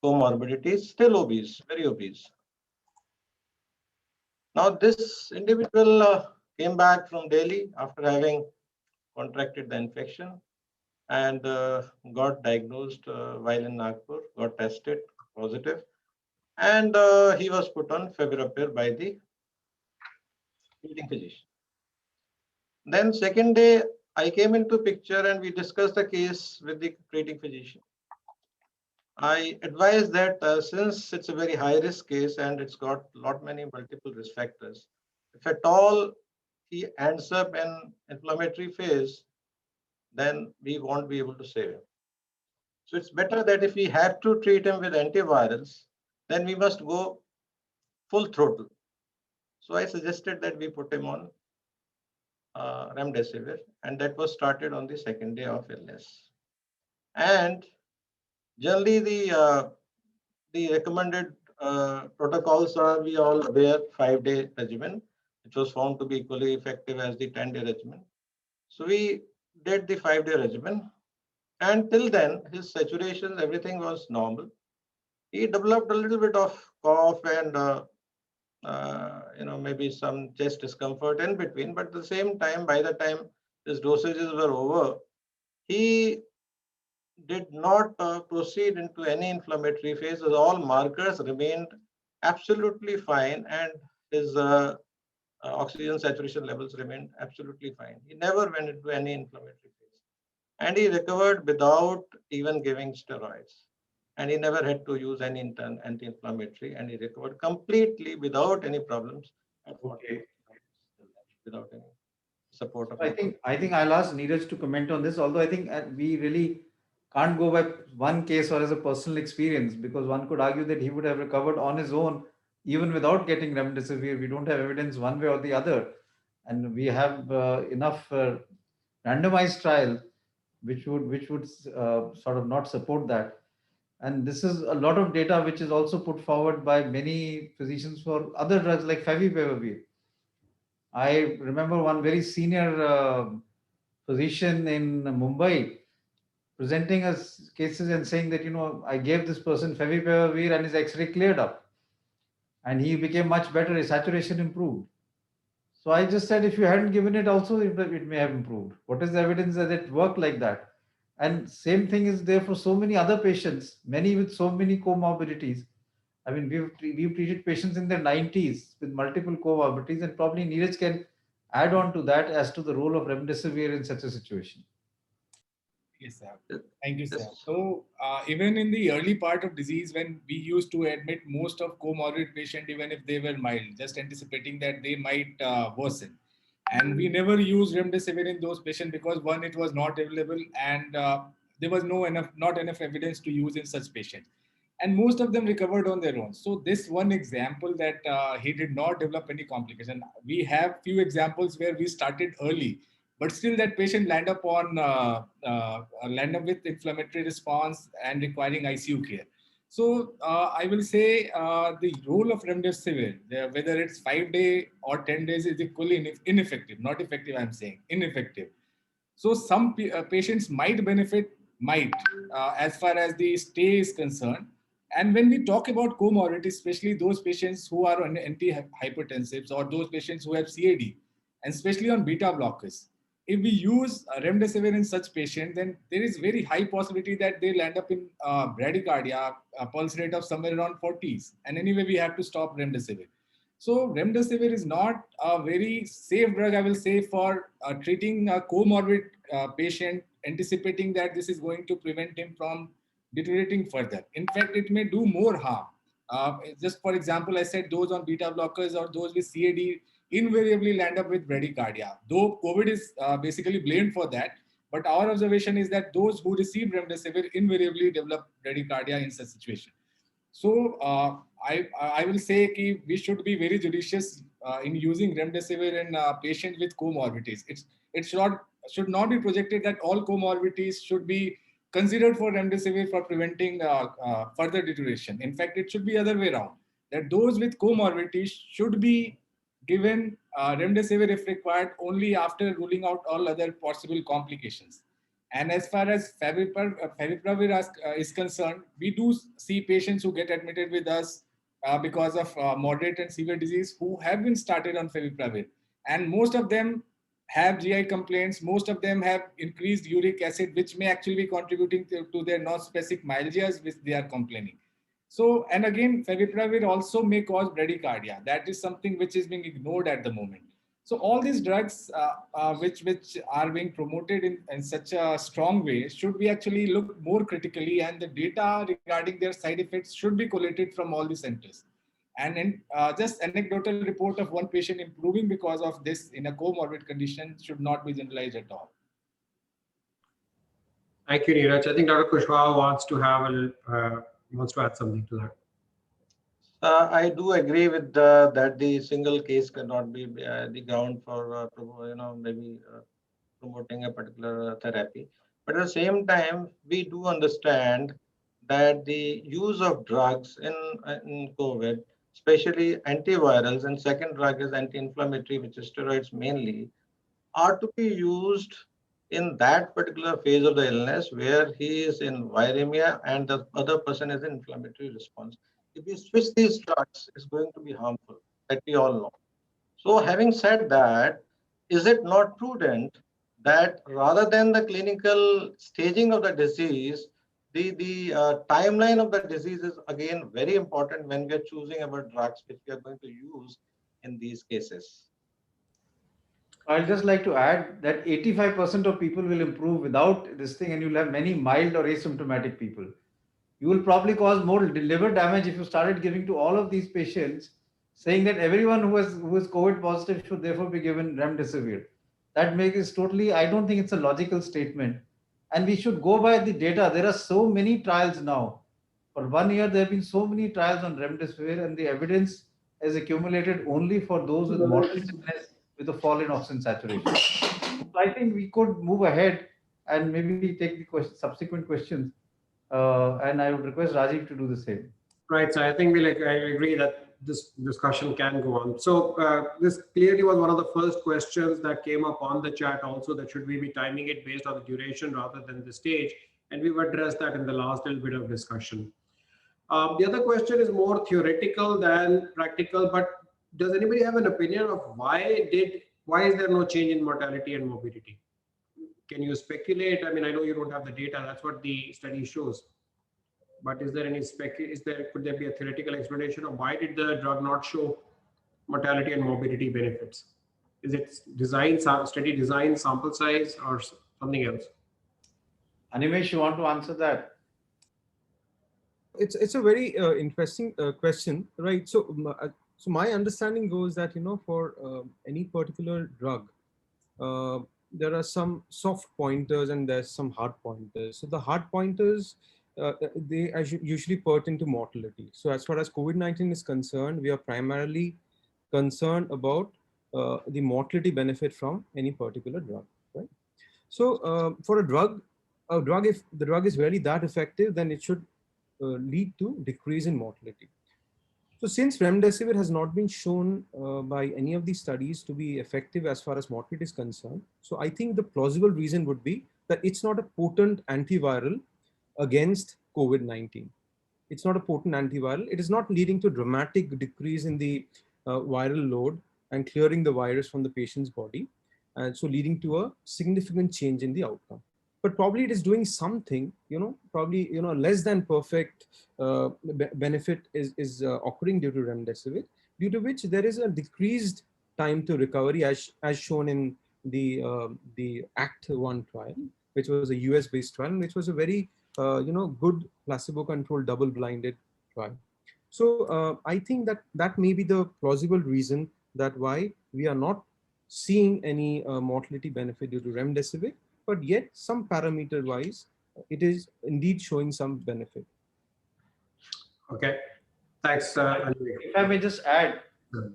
comorbidities, still obese, very obese. Now, this individual came back from Delhi after having contracted the infection and got diagnosed while in Nagpur, got tested positive, and he was put on favipiravir by the treating physician. Then second day, I came into picture and we discussed the case with the treating physician. I advise that since it's a very high risk case and it's got many multiple risk factors, if at all he ends up in inflammatory phase, then we won't be able to save him. So it's better that if we have to treat him with antivirals, then we must go full throttle. So I suggested that we put him on remdesivir, and that was started on the second day of illness. And generally, the recommended protocols are, we all aware, 5-day regimen, which was found to be equally effective as the 10-day regimen. So we did the 5-day regimen, and till then his saturation, everything was normal. He developed a little bit of cough and maybe some chest discomfort in between, but at the same time, by the time his dosages were over, he did not proceed into any inflammatory phase, as all markers remained absolutely fine, and his oxygen saturation levels remained absolutely fine. He never went into any inflammatory phase, and he recovered without even giving steroids. And he never had to use any anti-inflammatory, and he recovered completely without any problems at 40 without any support of. I think I'll ask Neeraj to comment on this. Although I think we really can't go by one case or as a personal experience, because one could argue that he would have recovered on his own even without getting remdesivir. We don't have evidence one way or the other, and we have enough randomized trial which would sort of not support that. And this is a lot of data which is also put forward by many physicians for other drugs like favipiravir. I remember one very senior physician in Mumbai presenting us cases and saying that, I gave this person favipiravir and his X-ray cleared up, and he became much better. His saturation improved. So I just said, if you hadn't given it, also it may have improved. What is the evidence that it worked like that? And same thing is there for so many other patients, many with so many comorbidities. I mean, we've treated patients in their 90s with multiple comorbidities, and probably Neeraj can add on to that as to the role of remdesivir in such a situation. Yes, sir. Thank you, sir. So even in the early part of disease, when we used to admit most of comorbid patients, even if they were mild, just anticipating that they might worsen. And we never used remdesivir in those patients because one, it was not available, and there was not enough evidence to use in such patients. And most of them recovered on their own. So this one example that he did not develop any complication. We have few examples where we started early, but still that patient land up with inflammatory response and requiring ICU care. So I will say the role of remdesivir, whether it's 5-day or 10 days, is equally ineffective. Not effective, I'm saying, ineffective. So some patients might benefit, as far as the stay is concerned. And when we talk about comorbidities, especially those patients who are on antihypertensives or those patients who have CAD, and especially on beta blockers, if we use remdesivir in such patients, then there is very high possibility that they'll end up in bradycardia, a pulse rate of somewhere around 40s. And anyway, we have to stop remdesivir. So remdesivir is not a very safe drug, I will say, for treating a comorbid patient, anticipating that this is going to prevent him from deteriorating further. In fact, it may do more harm. Just for example, I said those on beta blockers or those with CAD invariably land up with bradycardia. Though COVID is basically blamed for that, but our observation is that those who receive remdesivir invariably develop bradycardia in such situation. So I will say that we should be very judicious in using remdesivir in patients with comorbidities. it should not be projected that all comorbidities should be considered for remdesivir for preventing further deterioration. In fact, it should be other way around, that those with comorbidities should be given remdesivir if required only after ruling out all other possible complications. And as far as favipiravir is concerned, we do see patients who get admitted with us because of moderate and severe disease who have been started on favipiravir. And most of them have GI complaints. Most of them have increased uric acid, which may actually be contributing to their non-specific myalgias, which they are complaining. So, and again, favipiravir also may cause bradycardia. That is something which is being ignored at the moment. So all these drugs which are being promoted in such a strong way should be actually looked more critically, and the data regarding their side effects should be collated from all the centers. And in, just anecdotal report of one patient improving because of this in a comorbid condition should not be generalized at all. Thank you, Neeraj. I think Dr. Kushwaha wants to add something to that. I do agree with that the single case cannot be the ground for maybe promoting a particular therapy. But at the same time, we do understand that the use of drugs in COVID, especially antivirals, and second drug is anti-inflammatory, which is steroids mainly, are to be used in that particular phase of the illness where he is in viremia and the other person is in inflammatory response. If we switch these drugs, it's going to be harmful, that we all know. So having said that, is it not prudent that rather than the clinical staging of the disease, the timeline of the disease is again very important when we are choosing about drugs which we are going to use in these cases? I'd just like to add that 85% of people will improve without this thing, and you'll have many mild or asymptomatic people. You will probably cause more liver damage if you started giving to all of these patients, saying that everyone who is COVID positive should therefore be given remdesivir. That makes it totally, I don't think it's a logical statement. And we should go by the data. There are so many trials now. For 1 year, there have been so many trials on remdesivir, and the evidence is accumulated only for those with moderate illness with a fall in oxygen saturation. So I think we could move ahead and maybe take the subsequent questions. And I would request Rajiv to do the same. Right. So I think I agree that this discussion can go on. So this clearly was one of the first questions that came up on the chat also, that should we be timing it based on the duration rather than the stage? And we've addressed that in the last little bit of discussion. The other question is more theoretical than practical, but does anybody have an opinion of why is there no change in mortality and morbidity? Can you speculate? I mean, I know you don't have the data. That's what the study shows. But is there any could there be a theoretical explanation of why did the drug not show mortality and morbidity benefits? Is it study design, sample size, or something else? Animesh, you want to answer that? It's a very interesting question, right? So my understanding goes that, for any particular drug, there are some soft pointers and there's some hard pointers. So the hard pointers, they usually pertain to mortality. So as far as COVID-19 is concerned, we are primarily concerned about the mortality benefit from any particular drug, right? So for a drug, if the drug is really that effective, then it should lead to decrease in mortality. So since remdesivir has not been shown by any of these studies to be effective as far as mortality is concerned, so I think the plausible reason would be that it's not a potent antiviral against COVID-19. It's not a potent antiviral. It is not leading to dramatic decrease in the viral load and clearing the virus from the patient's body, and so leading to a significant change in the outcome. But probably it is doing something, probably, less than perfect benefit is occurring due to remdesivir, due to which there is a decreased time to recovery as shown in the ACT-1 trial, which was a US-based trial, which was a very, good placebo-controlled double-blinded trial. So I think that may be the plausible reason that why we are not seeing any mortality benefit due to remdesivir, but yet some parameter wise, it is indeed showing some benefit. Okay, thanks. If I may just add,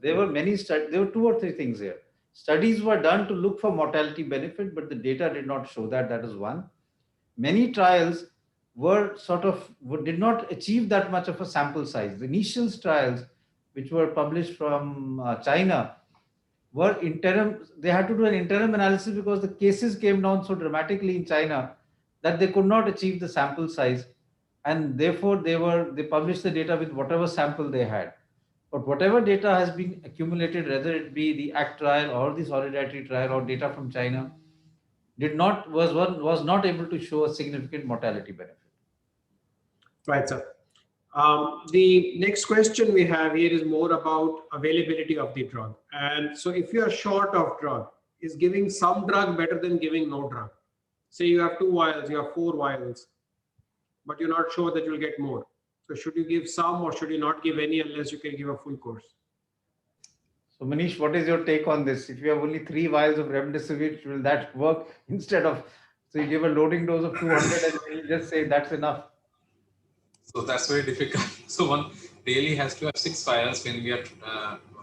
there were many studies, there were 2 or 3 things here. studies were done to look for mortality benefit, but the data did not show that. That is one. Many trials were did not achieve that much of a sample size. The initial trials, which were published from China, were interim. They had to do an interim analysis because the cases came down so dramatically in China that they could not achieve the sample size, and therefore they published the data with whatever sample they had. But whatever data has been accumulated, whether it be the ACT trial or the Solidarity trial or data from China, was not able to show a significant mortality benefit. Right, sir. The next question we have here is more about availability of the drug. And so if you are short of drug, is giving some drug better than giving no drug? Say you have 2 vials, you have 4 vials, but you're not sure that you'll get more. So should you give some or should you not give any unless you can give a full course? So Manish, what is your take on this? If you have only 3 vials of remdesivir, will that work instead of, so you give a loading dose of 200 and you just say that's enough? So that's very difficult. So one really has to have 6 vials when we are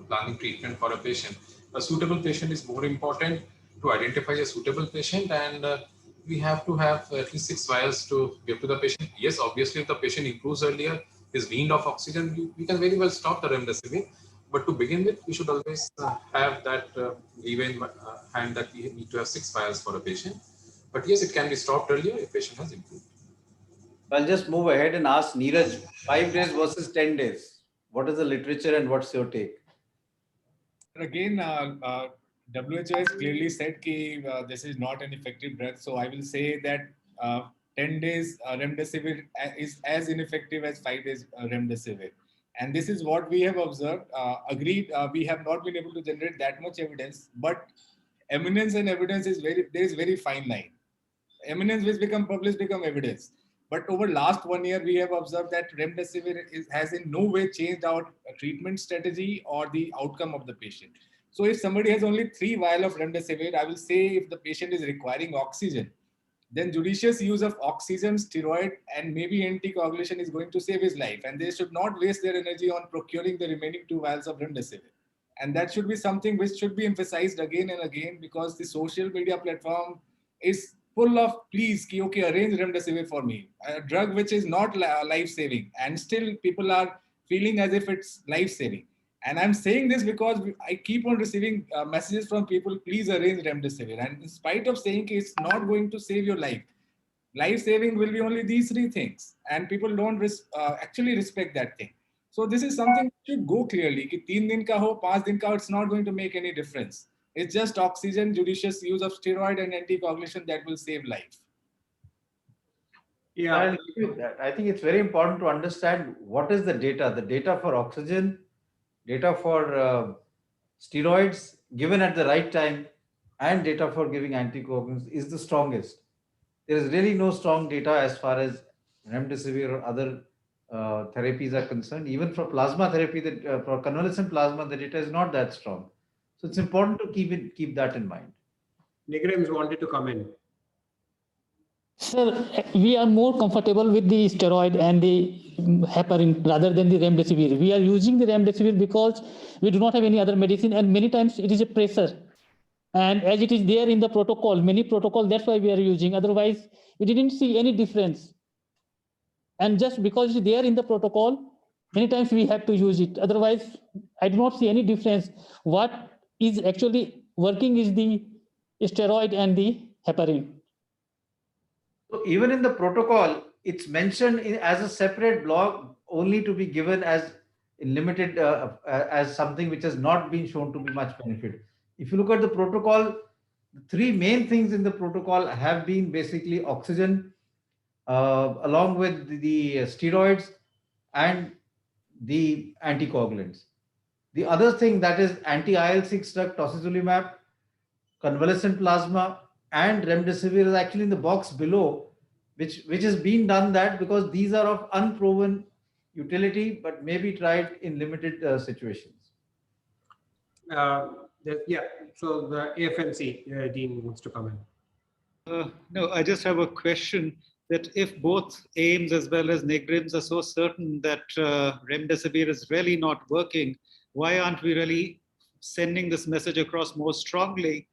planning treatment for a patient. A suitable patient is more important to identify a suitable patient, and we have to have at least 6 vials to give to the patient. Yes, obviously, if the patient improves earlier, is weaned off oxygen, we can very well stop the remdesivir. But to begin with, we should always have that leeway in hand that we need to have 6 vials for a patient. But yes, it can be stopped earlier if patient has improved. I'll just move ahead and ask Neeraj, 5 days versus 10 days. What is the literature and what's your take? Again, WHO has clearly said that this is not an effective drug. So I will say that 10 days remdesivir is as ineffective as 5 days remdesivir. And this is what we have observed. Agreed, we have not been able to generate that much evidence, but eminence and evidence is there is very fine line. Eminence which become published become evidence. But over last 1 year, we have observed that remdesivir has in no way changed our treatment strategy or the outcome of the patient. So if somebody has only 3 vials of remdesivir, I will say if the patient is requiring oxygen, then judicious use of oxygen, steroid, and maybe anticoagulation is going to save his life. And they should not waste their energy on procuring the remaining 2 vials of remdesivir. And that should be something which should be emphasized again and again, because the social media platform is full of please, okay, arrange remdesivir for me, a drug which is not life-saving, and still people are feeling as if it's life-saving. And I'm saying this because I keep on receiving messages from people, please arrange remdesivir. And in spite of saying it's not going to save your life, life-saving will be only these 3 things. And people don't actually respect that thing. So this is something that should go clearly. Ki 3 din ka ho, 5 din ka ho, it's not going to make any difference. It's just oxygen, judicious use of steroid and anticoagulation that will save life. Yeah, I'll agree with that. I think it's very important to understand what is the data for oxygen, data for steroids given at the right time, and data for giving anticoagulants is the strongest. There is really no strong data as far as remdesivir or other therapies are concerned. Even for plasma therapy, for convalescent plasma, the data is not that strong. So it's important to keep that in mind. Nigrems wanted to come in. Sir, we are more comfortable with the steroid and the heparin rather than the remdesivir. We are using the remdesivir because we do not have any other medicine, and many times it is a pressure. And as it is there in the protocol, many protocol, that's why we are using. Otherwise, we didn't see any difference. And just because it's there in the protocol, many times we have to use it. Otherwise, I do not see any difference. What is actually working is the steroid and the heparin. So even in the protocol, it's mentioned as a separate block only to be given as limited as something which has not been shown to be much benefit. If you look at the protocol, the 3 main things in the protocol have been basically oxygen, along with the steroids and the anticoagulants. The other thing, that is anti-IL-6 drug tocilizumab, convalescent plasma, and remdesivir, is actually in the box below, which has been done that because these are of unproven utility, but may be tried in limited situations. Yeah, so the AFNC, Dean wants to come in. No, I just have a question that if both AIIMS as well as NIGRIMS are so certain that remdesivir is really not working, why aren't we really sending this message across more strongly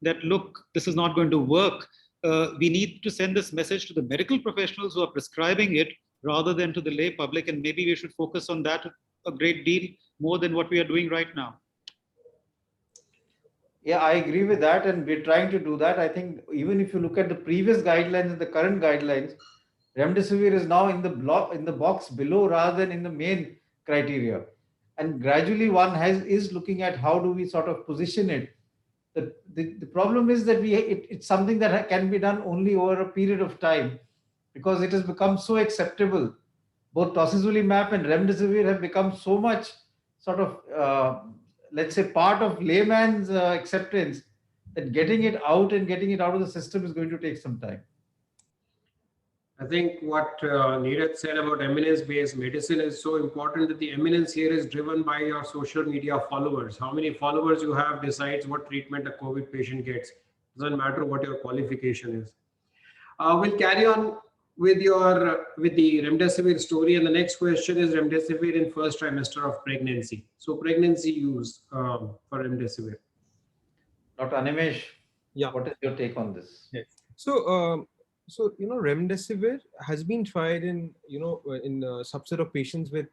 that, look, this is not going to work. We need to send this message to the medical professionals who are prescribing it rather than to the lay public. And maybe we should focus on that a great deal more than what we are doing right now. Yeah, I agree with that, and we're trying to do that. I think even if you look at the previous guidelines and the current guidelines, remdesivir is now in the box below rather than in the main criteria. And gradually one is looking at how do we sort of position it. The problem is that it's something that can be done only over a period of time because it has become so acceptable. Both tocilizumab and remdesivir have become so much sort of let's say part of layman's acceptance that getting it out and getting it out of the system is going to take some time. I think what Neeraj said about eminence-based medicine is so important, that the eminence here is driven by your social media followers. How many followers you have decides what treatment a COVID patient gets. Doesn't matter what your qualification is. We'll carry on with the remdesivir story, and the next question is remdesivir in first trimester of pregnancy. So pregnancy use for remdesivir. Dr. Animesh, Yeah. what is your take on this? Yes. So remdesivir has been tried in in a subset of patients with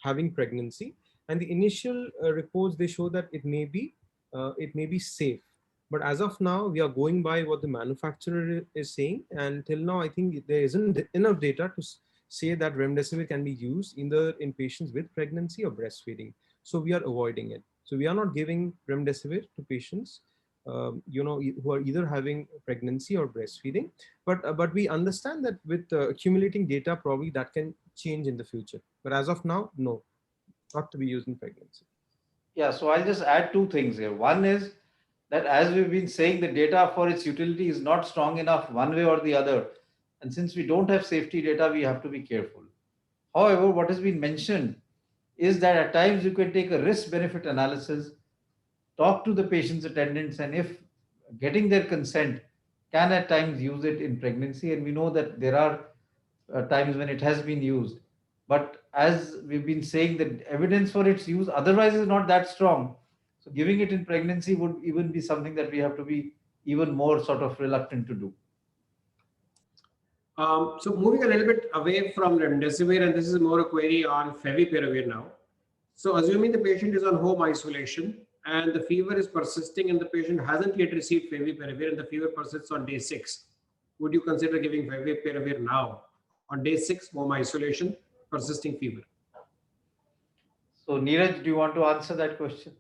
having pregnancy, and the initial reports, they show that it may be safe. But as of now, we are going by what the manufacturer is saying, and till now, I think there isn't enough data to say that remdesivir can be used either in patients with pregnancy or breastfeeding. So we are avoiding it. So we are not giving remdesivir to patients who are either having pregnancy or breastfeeding, but we understand that with accumulating data, probably that can change in the future. But as of now, no, not to be used in pregnancy. Yeah, so I'll just add two things here. One is that, as we've been saying, the data for its utility is not strong enough one way or the other. And since we don't have safety data, we have to be careful. However, what has been mentioned is that at times you can take a risk-benefit analysis, talk to the patient's attendants, and if getting their consent, can at times use it in pregnancy. And we know that there are times when it has been used. But as we've been saying, the evidence for its use otherwise is not that strong. So giving it in pregnancy would even be something that we have to be even more sort of reluctant to do. So moving a little bit away from remdesivir, and this is more a query on favipiravir now. So assuming the patient is on home isolation and the fever is persisting and the patient hasn't yet received favipiravir and the fever persists on day 6, would you consider giving favipiravir now on day 6, home isolation, persisting fever? So Neeraj, do you want to answer that question?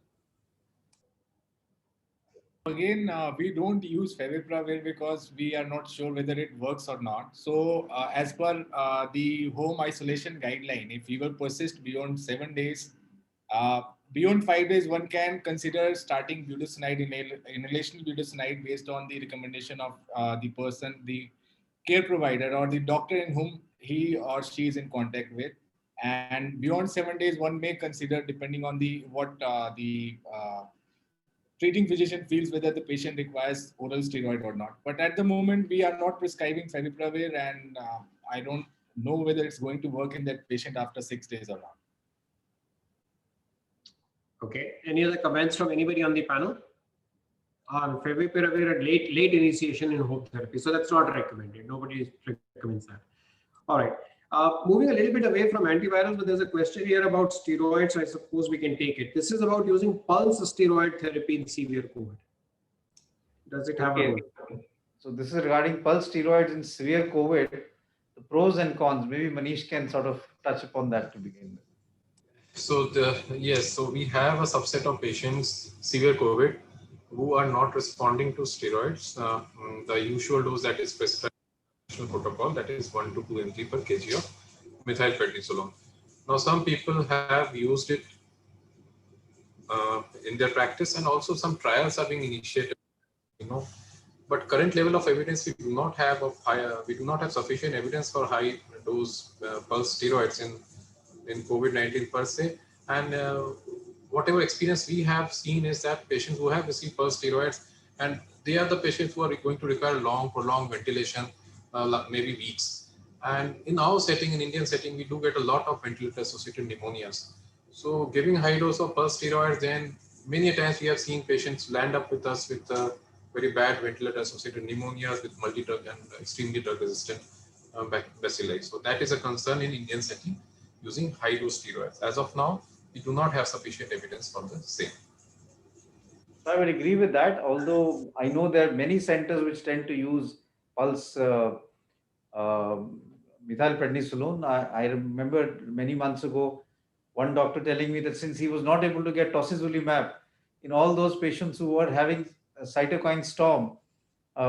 Again, we don't use favipiravir because we are not sure whether it works or not. So as per the home isolation guideline, if fever persists beyond 7 days, beyond 5 days, one can consider starting budesonide, inhalational budesonide, based on the recommendation of the person, the care provider or the doctor in whom he or she is in contact with. And beyond 7 days, one may consider, depending on what the treating physician feels, whether the patient requires oral steroid or not. But at the moment, we are not prescribing favipiravir, and I don't know whether it's going to work in that patient after 6 days or not. Okay. Any other comments from anybody on the panel on favipiravir at late initiation in home therapy? So that's not recommended. Nobody recommends that. All right. Moving a little bit away from antivirals, but there's a question here about steroids. I suppose we can take it. This is about using pulse steroid therapy in severe COVID. Does it have a role? So this is regarding pulse steroids in severe COVID, the pros and cons. Maybe Manish can sort of touch upon that to begin with. So yes, so we have a subset of patients, severe COVID, who are not responding to steroids. The usual dose that is prescribed protocol, that is 1 to 2 mg per kg of methylprednisolone. Now, some people have used it in their practice, and also some trials are being initiated. But current level of evidence, we do not have sufficient evidence for high dose pulse steroids in COVID-19 per se. And whatever experience we have seen is that patients who have received pulse steroids, and they are the patients who are going to require prolonged ventilation, maybe weeks. And in our setting, in Indian setting, we do get a lot of ventilator-associated pneumonias. So giving high dose of pulse steroids then many times we have seen patients land up with us with very bad ventilator-associated pneumonias with multi-drug and extremely drug-resistant bacilli. So that is a concern in Indian setting using high-dose steroids. As of now, we do not have sufficient evidence for the same. I would agree with that, although I know there are many centers which tend to use pulse methylprednisolone. I remember many months ago, one doctor telling me that since he was not able to get tocilizumab in all those patients who were having a cytokine storm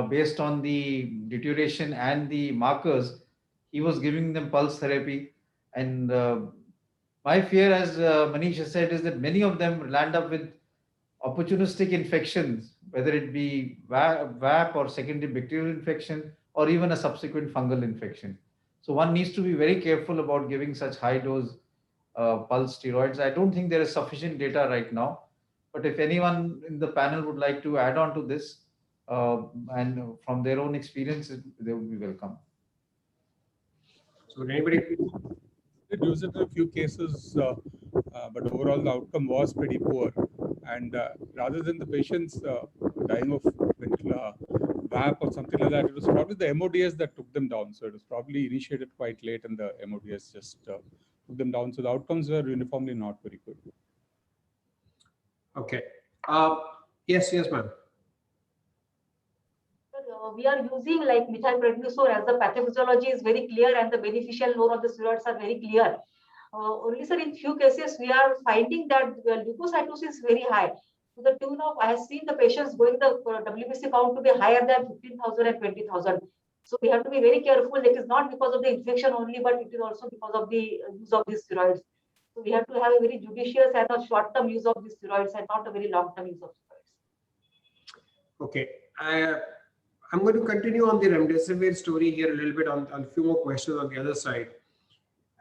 based on the deterioration and the markers, he was giving them pulse therapy. And my fear, as Manish has said, is that many of them land up with opportunistic infections, whether it be VAP or secondary bacterial infection, or even a subsequent fungal infection. So one needs to be very careful about giving such high dose pulse steroids. I don't think there is sufficient data right now, but if anyone in the panel would like to add on to this and from their own experiences, they would be welcome. So would anybody It used it in a few cases, but overall the outcome was pretty poor. And rather than the patients dying of VAP or something like that, it was probably the MODS that took them down. So it was probably initiated quite late, and the MODS just took them down. So the outcomes were uniformly not very good. Okay. Yes, ma'am. We are using like methylprednisolone as the pathophysiology is very clear and the beneficial role of the steroids are very clear. Only, sir, in few cases we are finding that leukocytosis is very high. To the tune of, I have seen the patients going the WBC count to be higher than 15,000 and 20,000. So we have to be very careful. It is not because of the infection only, but it is also because of the use of these steroids. So we have to have a very judicious and a short-term use of these steroids and not a very long-term use of steroids. Okay. I'm going to continue on the remdesivir story here a little bit on a few more questions on the other side.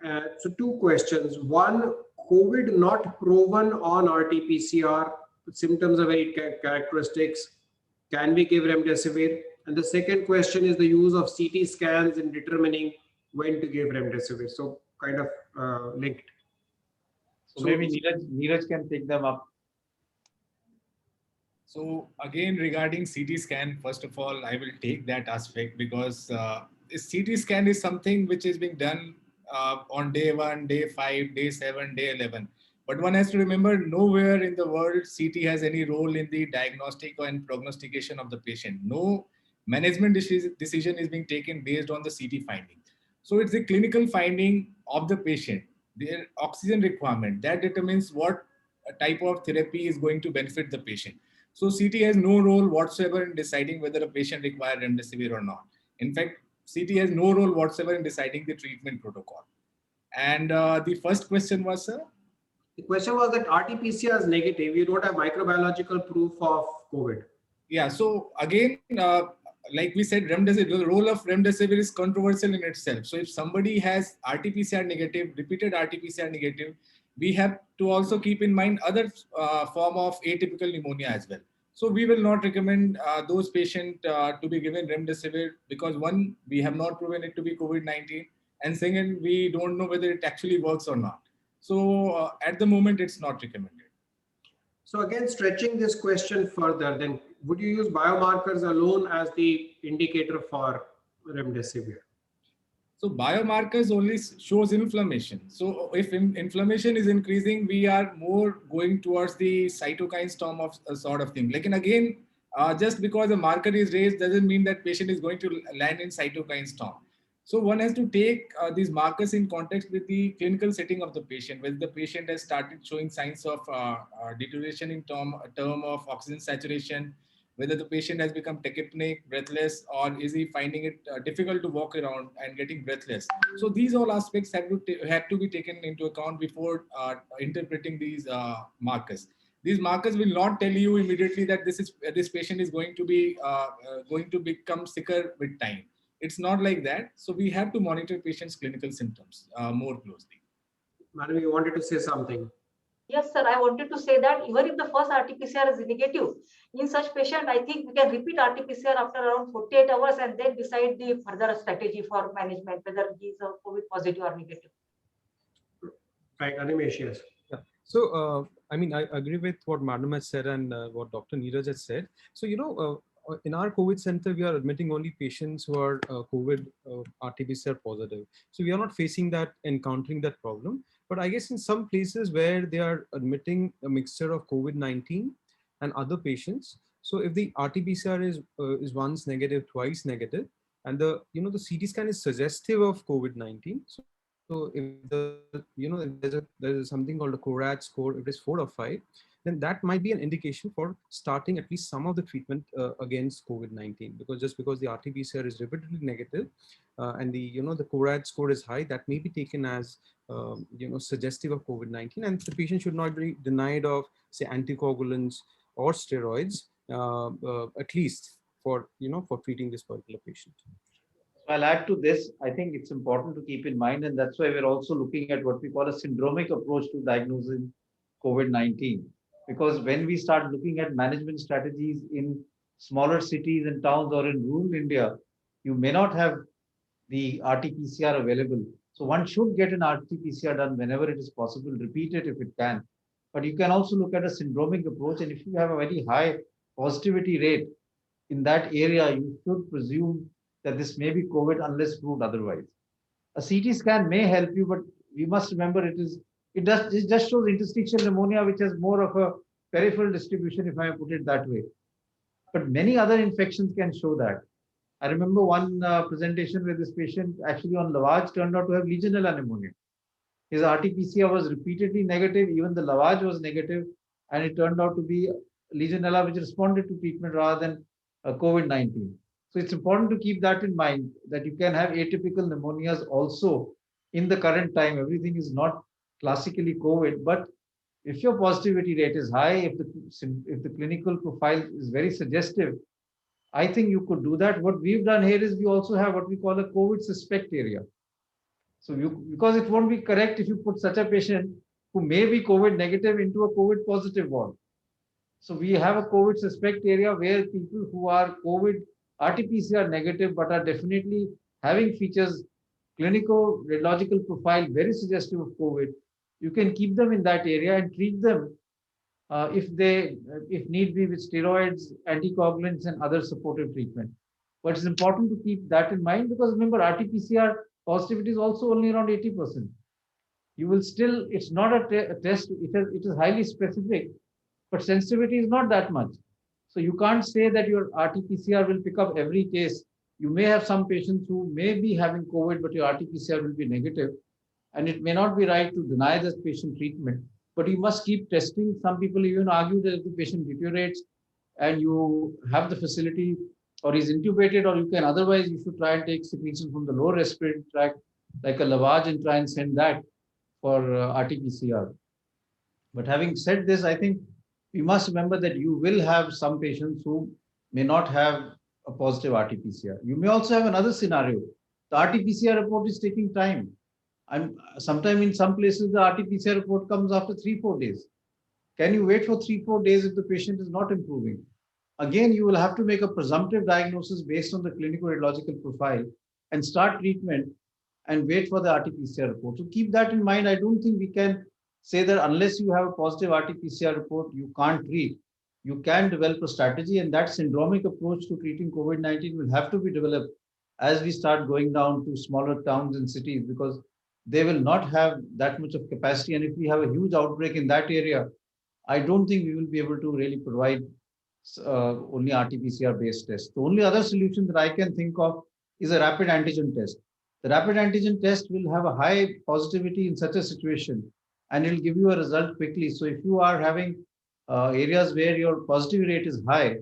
So two questions. One, COVID not proven on RT-PCR, symptoms are very characteristics. Can we give remdesivir? And the second question is the use of CT scans in determining when to give remdesivir. So kind of linked. So maybe Neeraj can take them up. So again, regarding CT scan, first of all, I will take that aspect because CT scan is something which is being done on day 1, day 5, day 7, day 11. But one has to remember, nowhere in the world CT has any role in the diagnostic and prognostication of the patient. No management decision is being taken based on the CT finding. So it's the clinical finding of the patient, their oxygen requirement, that determines what type of therapy is going to benefit the patient. So CT has no role whatsoever in deciding whether a patient requires remdesivir or not. In fact, CT has no role whatsoever in deciding the treatment protocol. And the first question was, sir? The question was that RT-PCR is negative. You don't have microbiological proof of COVID. Yeah. So again, like we said, remdesivir, the role of remdesivir is controversial in itself. So if somebody has RT-PCR negative, repeated RT-PCR negative, we have to also keep in mind other form of atypical pneumonia as well. So we will not recommend those patients to be given remdesivir because one, we have not proven it to be COVID-19, and second, we don't know whether it actually works or not. So at the moment, it's not recommended. So again, stretching this question further, then would you use biomarkers alone as the indicator for remdesivir? So biomarkers only shows inflammation. So if inflammation is increasing, we are more going towards the cytokine storm of a sort of thing. Like, and again, just because a marker is raised doesn't mean that patient is going to land in cytokine storm. So one has to take these markers in context with the clinical setting of the patient, whether the patient has started showing signs of deterioration in term of oxygen saturation, whether the patient has become tachypneic, breathless, or is he finding it difficult to walk around and getting breathless. So these all aspects have to be taken into account before interpreting these markers. These markers will not tell you immediately that this patient is going to become sicker with time. It's not like that. So we have to monitor patients' clinical symptoms more closely. Madam, you wanted to say something. Yes, sir. I wanted to say that even if the first RT-PCR is negative, in such patient, I think we can repeat RT-PCR after around 48 hours and then decide the further strategy for management, whether he is COVID positive or negative. Right, Animesh, yes. Yeah. So I mean, I agree with what Madam has said and what Dr. Neeraj has said. So, in our COVID center, we are admitting only patients who are COVID RT-PCR positive. So we are not encountering that problem. But I guess in some places where they are admitting a mixture of COVID-19 and other patients, so if the RT-PCR is once negative, twice negative, and the CT scan is suggestive of COVID-19, so if there is something called a CORAD score, if it is 4 or 5, then that might be an indication for starting at least some of the treatment against COVID-19. Because the RT-PCR is repeatedly negative, and the CORAD score is high, that may be taken as suggestive of COVID-19, and the patient should not be denied of, say, anticoagulants or steroids, at least for treating this particular patient. I'll add to this. I think it's important to keep in mind, and that's why we're also looking at what we call a syndromic approach to diagnosing COVID-19. Because when we start looking at management strategies in smaller cities and towns or in rural India, you may not have the RT-PCR available. So one should get an RT-PCR done whenever it is possible, repeat it if it can. But you can also look at a syndromic approach, and if you have a very high positivity rate in that area, you should presume that this may be COVID unless proved otherwise. A CT scan may help you, but we must remember it just shows interstitial pneumonia, which has more of a peripheral distribution, if I may put it that way. But many other infections can show that. I remember one presentation where this patient actually on lavage turned out to have Legionella pneumonia. His RT-PCR was repeatedly negative, even the lavage was negative, and it turned out to be Legionella which responded to treatment rather than COVID-19. So it's important to keep that in mind, that you can have atypical pneumonias also in the current time. Everything is not classically COVID, but if your positivity rate is high, if the clinical profile is very suggestive, I think you could do that. What we've done here is we also have what we call a COVID suspect area. So because it won't be correct if you put such a patient who may be COVID negative into a COVID positive ward. So we have a COVID suspect area where people who are COVID RT-PCR negative but are definitely having features, clinical radiological profile very suggestive of COVID, you can keep them in that area and treat them if need be with steroids, anticoagulants, and other supportive treatment. But it's important to keep that in mind, because remember, RT-PCR positivity is also only around 80%. You will still, it's not a test, it is highly specific, but sensitivity is not that much. So you can't say that your RT-PCR will pick up every case. You may have some patients who may be having COVID, but your RT-PCR will be negative. And it may not be right to deny this patient treatment, but you must keep testing. Some people even argue that if the patient deteriorates and you have the facility, or is intubated, or you can otherwise, you should try and take secretion from the lower respiratory tract, like a lavage, and try and send that for RT-PCR. But having said this, I think we must remember that you will have some patients who may not have a positive RT-PCR. You may also have another scenario. The RT-PCR report is taking time. And sometimes in some places, the RT-PCR report comes after 3-4 days. Can you wait for 3-4 days if the patient is not improving? Again, you will have to make a presumptive diagnosis based on the clinical radiological profile and start treatment and wait for the RT-PCR report. So keep that in mind. I don't think we can say that unless you have a positive RT-PCR report, you can't treat. You can develop a strategy, and that syndromic approach to treating COVID-19 will have to be developed as we start going down to smaller towns and cities, because they will not have that much of capacity. And if we have a huge outbreak in that area, I don't think we will be able to really provide only RT-PCR based tests. The only other solution that I can think of is a rapid antigen test. The rapid antigen test will have a high positivity in such a situation, and it will give you a result quickly. So if you are having areas where your positivity rate is high,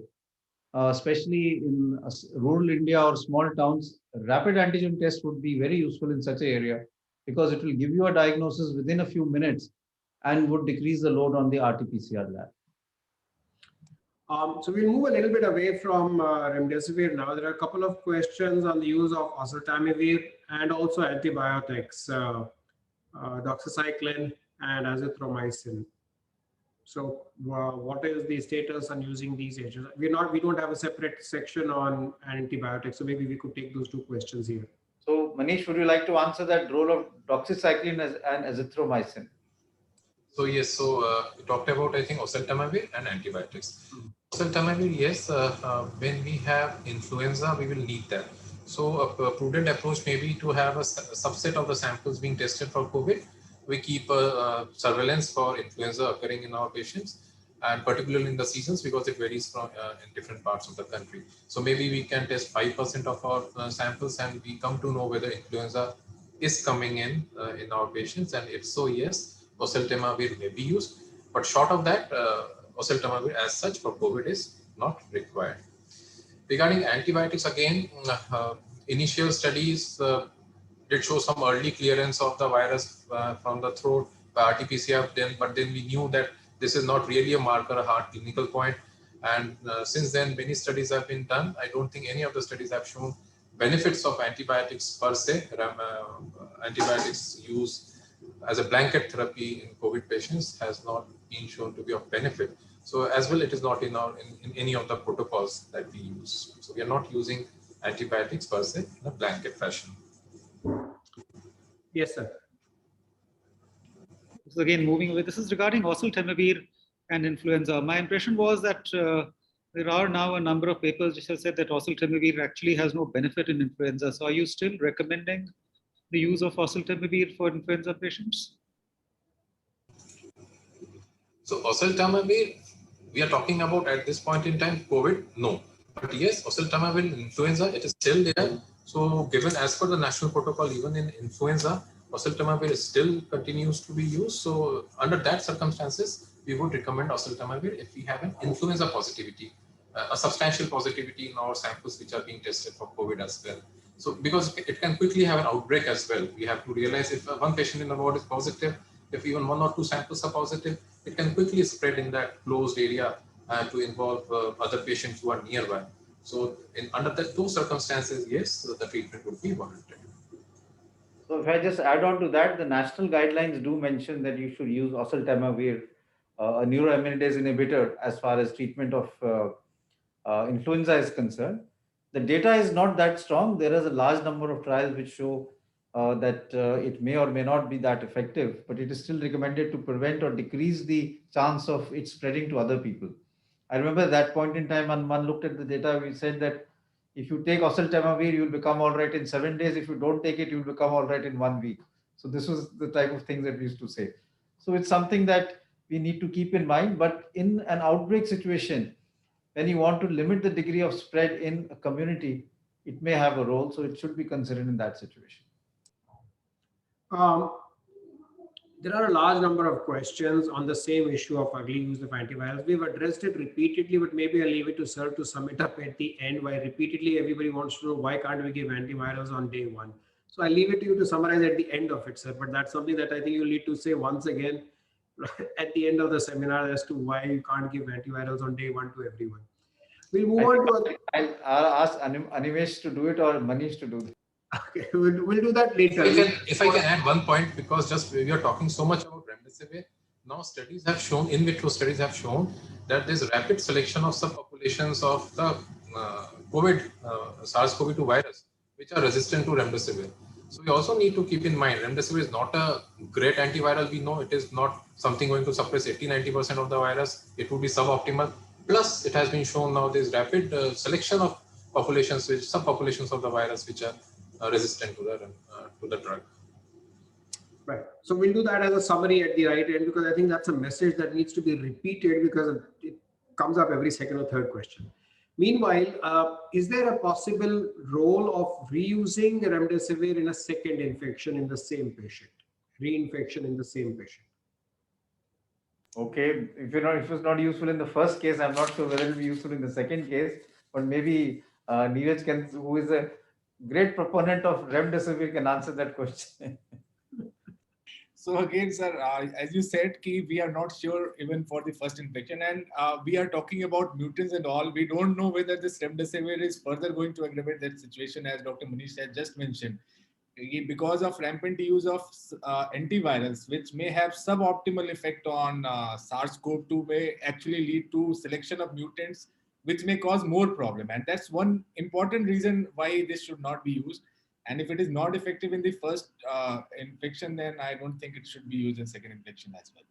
especially in rural India or small towns, rapid antigen test would be very useful in such an area, because it will give you a diagnosis within a few minutes and would decrease the load on the RT-PCR lab. So we'll move a little bit away from remdesivir now. There are a couple of questions on the use of oseltamivir and also antibiotics, doxycycline and azithromycin. So what is the status on using these agents? We don't have a separate section on antibiotics, so maybe we could take those two questions here. So Manish, would you like to answer that role of doxycycline and azithromycin? So yes, so we talked about, I think, oseltamivir and antibiotics. Oseltamivir, yes, when we have influenza, we will need that. So a prudent approach may be to have a subset of the samples being tested for COVID. We keep surveillance for influenza occurring in our patients, and particularly in the seasons, because it varies from in different parts of the country. So maybe we can test 5% of our samples, and we come to know whether influenza is coming in our patients, and if so, yes, oseltamivir may be used. But short of that, oseltamivir as such for COVID is not required. Regarding antibiotics, again, initial studies did show some early clearance of the virus from the throat by RT-PCR, but then we knew that this is not really a marker, a hard clinical point. And since then, many studies have been done. I don't think any of the studies have shown benefits of antibiotics per se. Antibiotics used as a blanket therapy in COVID patients has not been shown to be of benefit. So as well, it is not in any of the protocols that we use. So we are not using antibiotics per se in a blanket fashion. Yes, sir. So again, moving away, this is regarding oseltamivir and influenza. My impression was that there are now a number of papers which have said that oseltamivir actually has no benefit in influenza. So are you still recommending the use of oseltamivir for influenza patients? So oseltamivir, we are talking about at this point in time, COVID, no. But yes, oseltamivir in influenza, it is still there. So given as per the national protocol, even in influenza, oseltamivir still continues to be used. So under that circumstances, we would recommend oseltamivir if we have an influenza positivity, a substantial positivity in our samples which are being tested for COVID as well. So because it can quickly have an outbreak as well. We have to realize if one patient in the ward is positive, if even 1 or 2 samples are positive, it can quickly spread in that closed area to involve other patients who are nearby. So under those circumstances, yes, the treatment would be warranted. So if I just add on to that, the national guidelines do mention that you should use oseltamivir, a neuroamylase inhibitor, as far as treatment of influenza is concerned. The data is not that strong. There is a large number of trials which show that it may or may not be that effective, but it is still recommended to prevent or decrease the chance of it spreading to other people. I remember at that point in time when one looked at the data, we said that if you take oseltamivir, you'll become all right in 7 days. If you don't take it, you'll become all right in 1 week. So this was the type of thing that we used to say. So it's something that we need to keep in mind. But in an outbreak situation, when you want to limit the degree of spread in a community, it may have a role. So it should be considered in that situation. There are a large number of questions on the same issue of early use of antivirals. We've addressed it repeatedly, but maybe I'll leave it to sir to sum it up at the end. Why repeatedly everybody wants to know why can't we give antivirals on day 1? So I'll leave it to you to summarize at the end of it, sir. But that's something that I think you'll need to say once again at the end of the seminar as to why you can't give antivirals on day 1 to everyone. We'll move on to. I'll ask Animesh to do it or Manish to do it. Okay, we'll do that later. If I can add one point, because just we are talking so much about remdesivir, now studies have shown, in vitro studies have shown that there's rapid selection of subpopulations of the COVID, SARS-CoV-2 virus, which are resistant to remdesivir. So we also need to keep in mind, remdesivir is not a great antiviral. We know it is not something going to suppress 80-90% of the virus. It would be suboptimal. Plus, it has been shown now there's rapid selection of populations, which subpopulations of the virus, which are resistant to the drug. Right. So we'll do that as a summary at the right end, because I think that's a message that needs to be repeated because it comes up every second or third question. Meanwhile, is there a possible role of reusing remdesivir in a second infection in the same patient, reinfection in the same patient? Okay, if it's not useful in the first case, I'm not sure whether it will be useful in the second case, but maybe Neeraj can, who is a great proponent of remdesivir, can answer that question. So again, sir, as you said, we are not sure even for the first infection, and we are talking about mutants and all. We don't know whether this remdesivir is further going to aggravate that situation, as Dr. Manish had just mentioned, because of rampant use of antivirals, which may have suboptimal effect on SARS-CoV-2, may actually lead to selection of mutants, which may cause more problem. And that's one important reason why this should not be used. And if it is not effective in the first infection, then I don't think it should be used in second infection as well.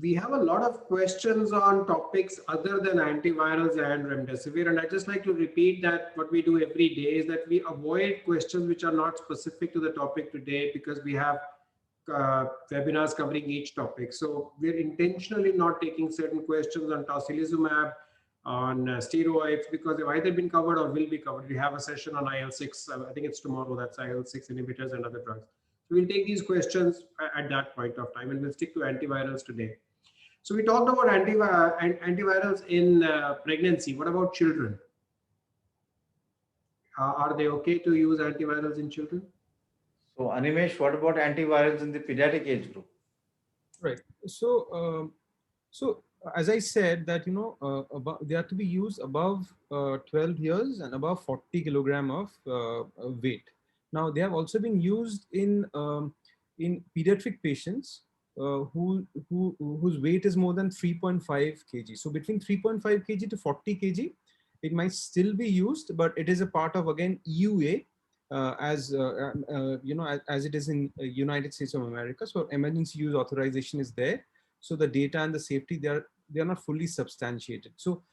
We have a lot of questions on topics other than antivirals and remdesivir, and I just like to repeat that what we do every day is that we avoid questions which are not specific to the topic today, because we have webinars covering each topic. So we're intentionally not taking certain questions on tocilizumab, on steroids, because they've either been covered or will be covered. We have a session on IL-6, I think it's tomorrow, that's IL-6 inhibitors and other drugs. So we'll take these questions at that point of time, and we'll stick to antivirals today. So we talked about antivirals in pregnancy. What about children? Are they okay to use antivirals in children? So Animesh, what about antivirals in the pediatric age group? Right. So, as I said that, they have to be used above 12 years and above 40 kilogram of weight. Now, they have also been used in pediatric patients whose weight is more than 3.5 kg. So between 3.5 kg to 40 kg, it might still be used, but it is a part of, again, EUA, as it is in United States of America. So emergency use authorization is there. So the data and the safety, they are not fully substantiated. So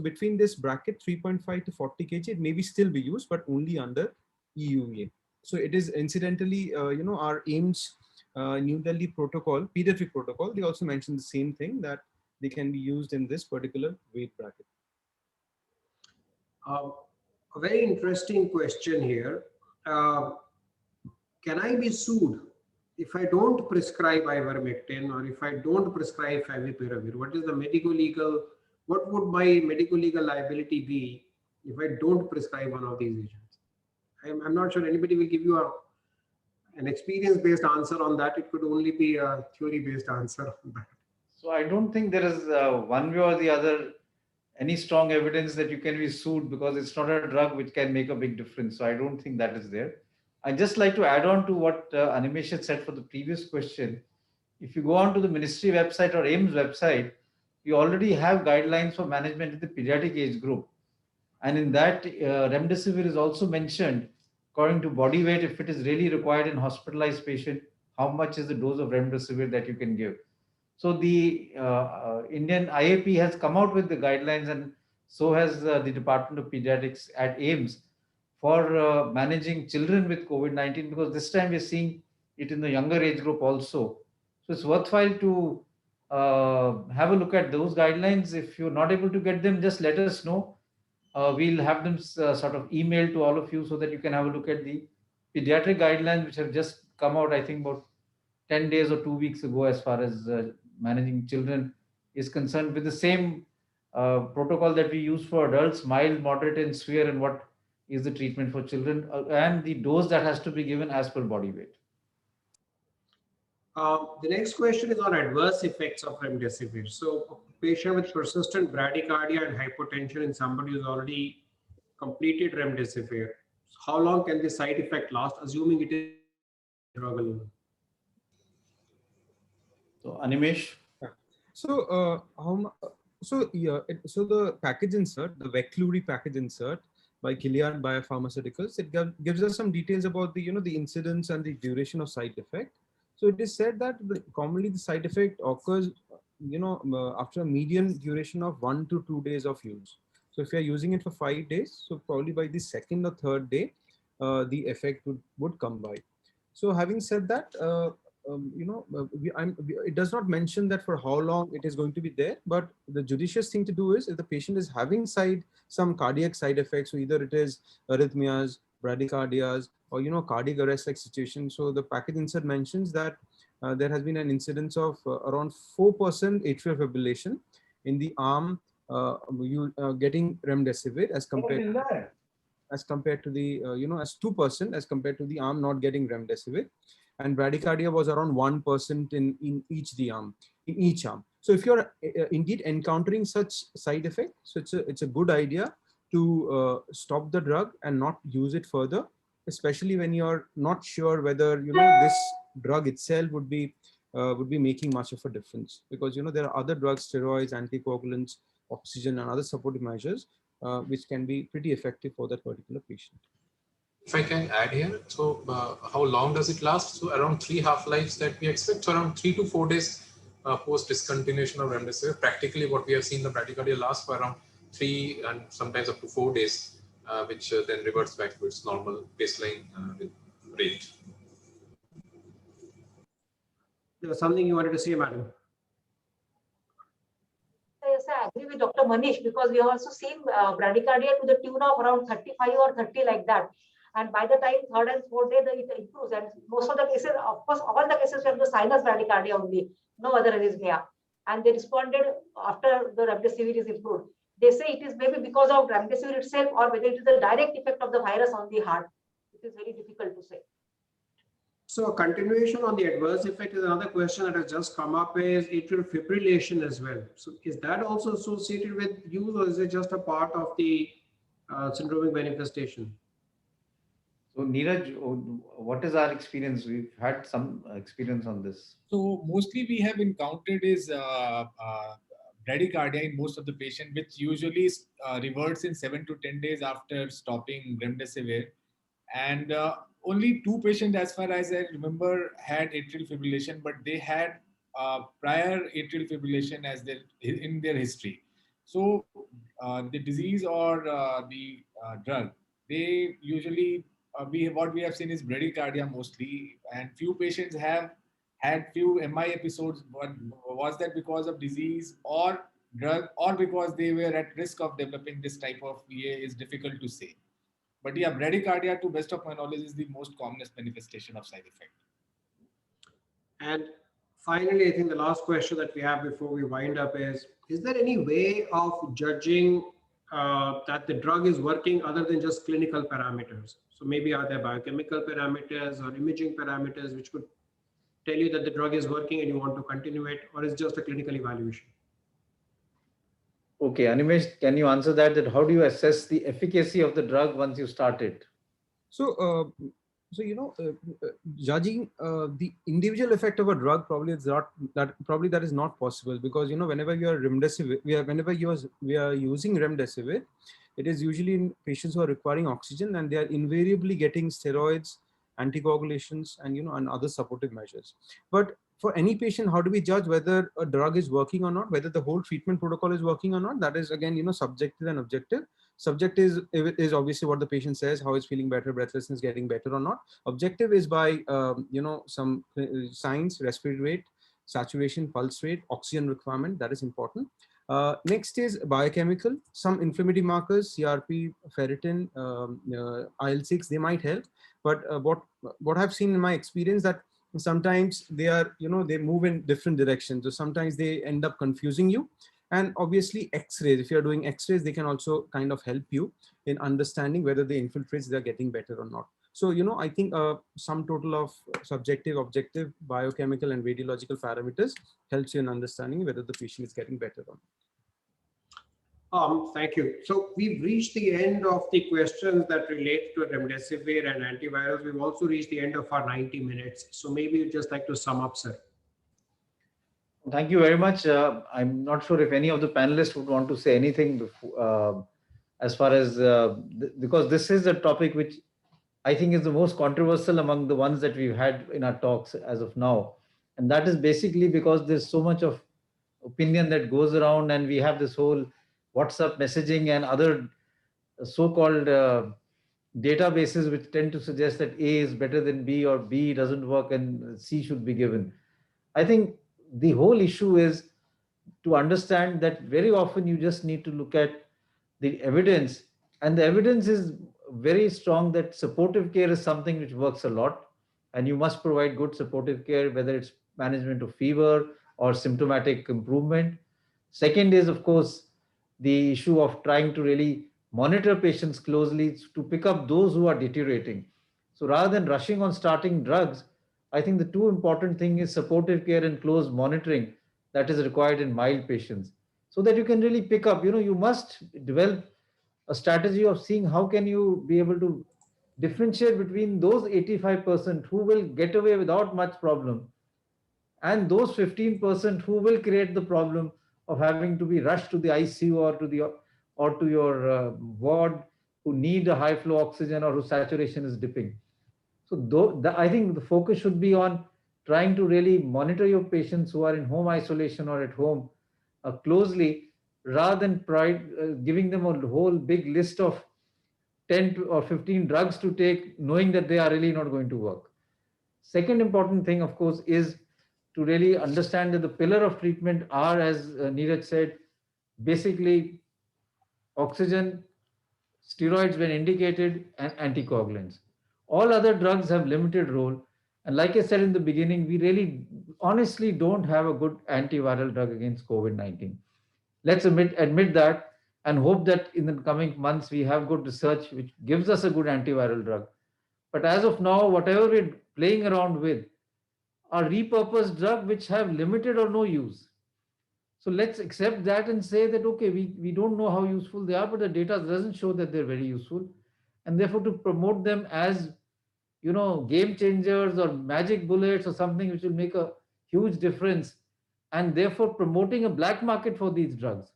between this bracket 3.5 to 40 kg, it may be still be used, but only under EUA. So it is incidentally, our AIIMS New Delhi protocol, pediatric protocol, they also mentioned the same thing, that they can be used in this particular weight bracket. A very interesting question here. Can I be sued if I don't prescribe ivermectin, or if I don't prescribe favipiravir? What would my medical legal liability be if I don't prescribe one of these agents? I'm not sure anybody will give you an experience-based answer on that. It could only be a theory-based answer on that. So I don't think there is one way or the other any strong evidence that you can be sued, because it's not a drug which can make a big difference. So I don't think that is there. I'd just like to add on to what Animesh had said for the previous question. If you go on to the ministry website or AIIMS website, we already have guidelines for management in the pediatric age group. And in that, remdesivir is also mentioned according to body weight. If it is really required in hospitalized patient, how much is the dose of remdesivir that you can give? So the Indian IAP has come out with the guidelines, and so has the Department of Pediatrics at AIIMS for managing children with COVID-19, because this time we're seeing it in the younger age group also. So it's worthwhile to have a look at those guidelines. If you're not able to get them, just let us know. We'll have them sort of emailed to all of you so that you can have a look at the pediatric guidelines, which have just come out, I think, about 10 days or 2 weeks ago, as far as managing children is concerned, with the same protocol that we use for adults, mild, moderate, and severe, and what is the treatment for children, and the dose that has to be given as per body weight. The next question is on adverse effects of remdesivir. So a patient with persistent bradycardia and hypotension in somebody who's already completed remdesivir, how long can the side effect last, assuming it is drug alone? So Animesh? So so the package insert, the Veklury package insert by Gilead Biopharmaceuticals, it gives us some details about the the incidence and the duration of side effect. So it is said that commonly the side effect occurs after a median duration of 1 to 2 days of use. So if you are using it for 5 days, so probably by the second or third day, the effect would come by. So having said that, it does not mention that for how long it is going to be there, but the judicious thing to do is, if the patient is having some cardiac side effects, so either it is arrhythmias, bradycardias, or cardiac arrest like situation. So the package insert mentions that there has been an incidence of around 4% atrial fibrillation in the arm getting remdesivir as compared to the as 2% as compared to the arm not getting remdesivir, and bradycardia was around 1% in each arm. So if you're indeed encountering such side effect, so it's a good idea to stop the drug and not use it further, especially when you're not sure whether this drug itself would be making much of a difference, because there are other drugs, steroids, anticoagulants, oxygen, and other supportive measures which can be pretty effective for that particular patient. If I can add here, so how long does it last? So around 3 half-lives that we expect, so around 3 to 4 days post discontinuation of remdesivir. Practically, what we have seen, the bradycardia lasts for around 3 and sometimes up to 4 days, which then reverts back to its normal baseline rate. There was something you wanted to say, madam. Yes, I agree with Dr. Manish, because we have also seen bradycardia to the tune of around 35 or 30 like that. And by the time third and fourth day, it improves. And most of the cases, of course, all the cases were the sinus bradycardia only, no other arrhythmia. And they responded after the remdesivir is improved. They say it is maybe because of remdesivir itself, or whether it is the direct effect of the virus on the heart. It is very difficult to say. So a continuation on the adverse effect is another question that has just come up, is atrial fibrillation as well. So is that also associated with use, or is it just a part of the syndromic manifestation? So Neeraj, what is our experience? We've had some experience on this. So mostly we have encountered is bradycardia in most of the patients, which usually reverts in 7 to 10 days after stopping remdesivir. And only 2 patients, as far as I remember, had atrial fibrillation, but they had prior atrial fibrillation as in their history. So the disease or the drug, they usually, what we have seen is bradycardia mostly, and few patients have had few MI episodes. But was that because of disease or drug, or because they were at risk of developing this type of VA is difficult to say. But yeah, bradycardia, to best of my knowledge, is the most commonest manifestation of side effect. And finally, I think the last question that we have before we wind up is there any way of judging that the drug is working other than just clinical parameters? So maybe are there biochemical parameters or imaging parameters which could tell you that the drug is working and you want to continue it, or is it just a clinical evaluation? Okay, Animesh, can you answer that? That how do you assess the efficacy of the drug once you start it? So, judging the individual effect of a drug probably is not that is not possible, because whenever you are remdesivir, we are using remdesivir, it is usually in patients who are requiring oxygen, and they are invariably getting steroids, anticoagulations, and and other supportive measures. But for any patient, how do we judge whether a drug is working or not, whether the whole treatment protocol is working or not? That is again, subjective and objective. Subjective is obviously what the patient says, how is feeling better, breathlessness getting better or not. Objective is by, some signs, respiratory rate, saturation, pulse rate, oxygen requirement, that is important. Next is biochemical, some inflammatory markers, CRP, ferritin, IL-6, they might help. But what I've seen in my experience that sometimes they are, they move in different directions. So sometimes they end up confusing you. And obviously x-rays, if you're doing x-rays, they can also kind of help you in understanding whether the infiltrates, they're getting better or not. So, I think sum total of subjective, objective, biochemical and radiological parameters helps you in understanding whether the patient is getting better or not. Thank you. So we've reached the end of the questions that relate to remdesivir and antivirals. We've also reached the end of our 90 minutes. So maybe you'd just like to sum up, sir. Thank you very much. I'm not sure if any of the panelists would want to say anything before, as far as, because this is a topic which I think is the most controversial among the ones that we've had in our talks as of now. And that is basically because there's so much of opinion that goes around, and we have this whole WhatsApp messaging and other so-called databases which tend to suggest that A is better than B, or B doesn't work and C should be given. I think the whole issue is to understand that very often you just need to look at the evidence, and the evidence is very strong that supportive care is something which works a lot, and you must provide good supportive care, whether it's management of fever or symptomatic improvement. Second is, of course, the issue of trying to really monitor patients closely to pick up those who are deteriorating. So rather than rushing on starting drugs, I think the two important thing is supportive care and close monitoring that is required in mild patients, so that you can really pick up, you must develop a strategy of seeing how can you be able to differentiate between those 85% who will get away without much problem, and those 15% who will create the problem of having to be rushed to the ICU or to your ward, who need a high flow oxygen or whose saturation is dipping. So I think the focus should be on trying to really monitor your patients who are in home isolation or at home closely, rather than giving them a whole big list of 10 or 15 drugs to take, knowing that they are really not going to work. Second important thing, of course, is to really understand that the pillar of treatment are, as Neeraj said, basically oxygen, steroids when indicated, and anticoagulants. All other drugs have limited role. And like I said in the beginning, we really honestly don't have a good antiviral drug against COVID-19. Let's admit that and hope that in the coming months we have good research which gives us a good antiviral drug. But as of now, whatever we're playing around with are repurposed drugs which have limited or no use. So let's accept that and say that, okay, we don't know how useful they are, but the data doesn't show that they're very useful. And therefore to promote them as, game changers or magic bullets or something which will make a huge difference, and therefore promoting a black market for these drugs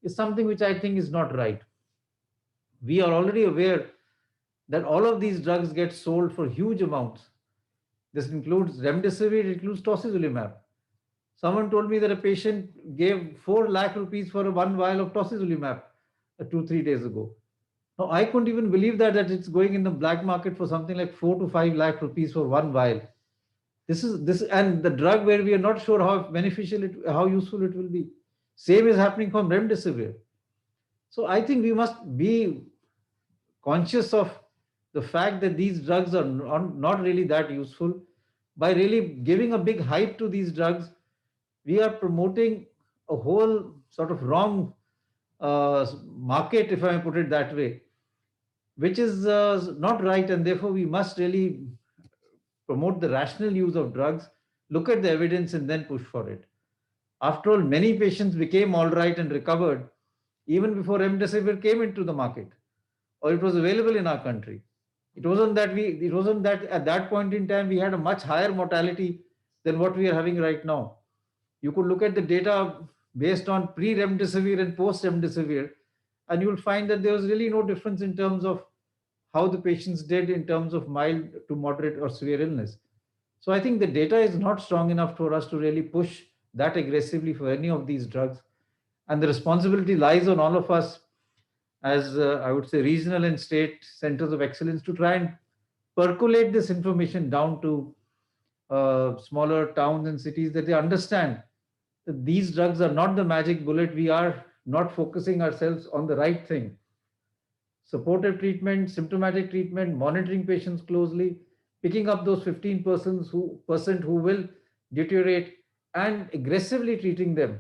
is something which I think is not right. We are already aware that all of these drugs get sold for huge amounts. This includes remdesivir, it includes tocilizumab. Someone told me that a patient gave 4 lakh rupees for one vial of tocilizumab 2-3 days ago. Now, I couldn't even believe that it's going in the black market for something like 4 to 5 lakh rupees for one vial. This and the drug where we are not sure how beneficial how useful it will be. Same is happening for remdesivir. So I think we must be conscious of the fact that these drugs are not really that useful. By really giving a big hype to these drugs, we are promoting a whole sort of wrong market, if I may put it that way, which is not right, and therefore we must really promote the rational use of drugs, look at the evidence and then push for it. After all, many patients became all right and recovered even before remdesivir came into the market or it was available in our country. It wasn't that at that point in time we had a much higher mortality than what we are having right now. You could look at the data based on pre-remdesivir and post-remdesivir, and you will find that there was really no difference in terms of how the patients did in terms of mild to moderate or severe illness. So I think the data is not strong enough for us to really push that aggressively for any of these drugs. And the responsibility lies on all of us as I would say regional and state centers of excellence to try and percolate this information down to smaller towns and cities, that they understand that these drugs are not the magic bullet. We are not focusing ourselves on the right thing. Supportive treatment, symptomatic treatment, monitoring patients closely, picking up those 15% who will deteriorate and aggressively treating them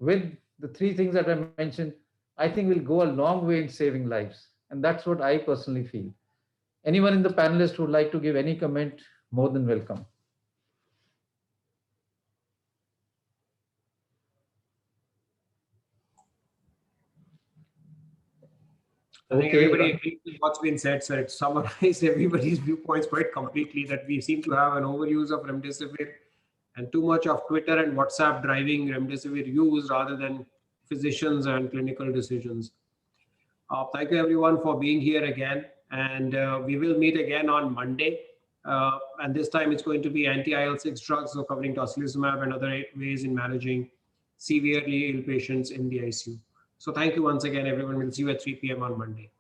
with the 3 things that I mentioned, I think will go a long way in saving lives. And that's what I personally feel. Anyone in the panelists who would like to give any comment, more than welcome. I think everybody agrees with what's been said, sir. It summarized everybody's viewpoints quite completely, that we seem to have an overuse of remdesivir and too much of Twitter and WhatsApp driving remdesivir use rather than physicians and clinical decisions. Thank you everyone for being here again. And we will meet again on Monday. And this time it's going to be anti-IL-6 drugs, so covering tocilizumab and other ways in managing severely ill patients in the ICU. So thank you once again, everyone. We'll see you at 3 p.m. on Monday.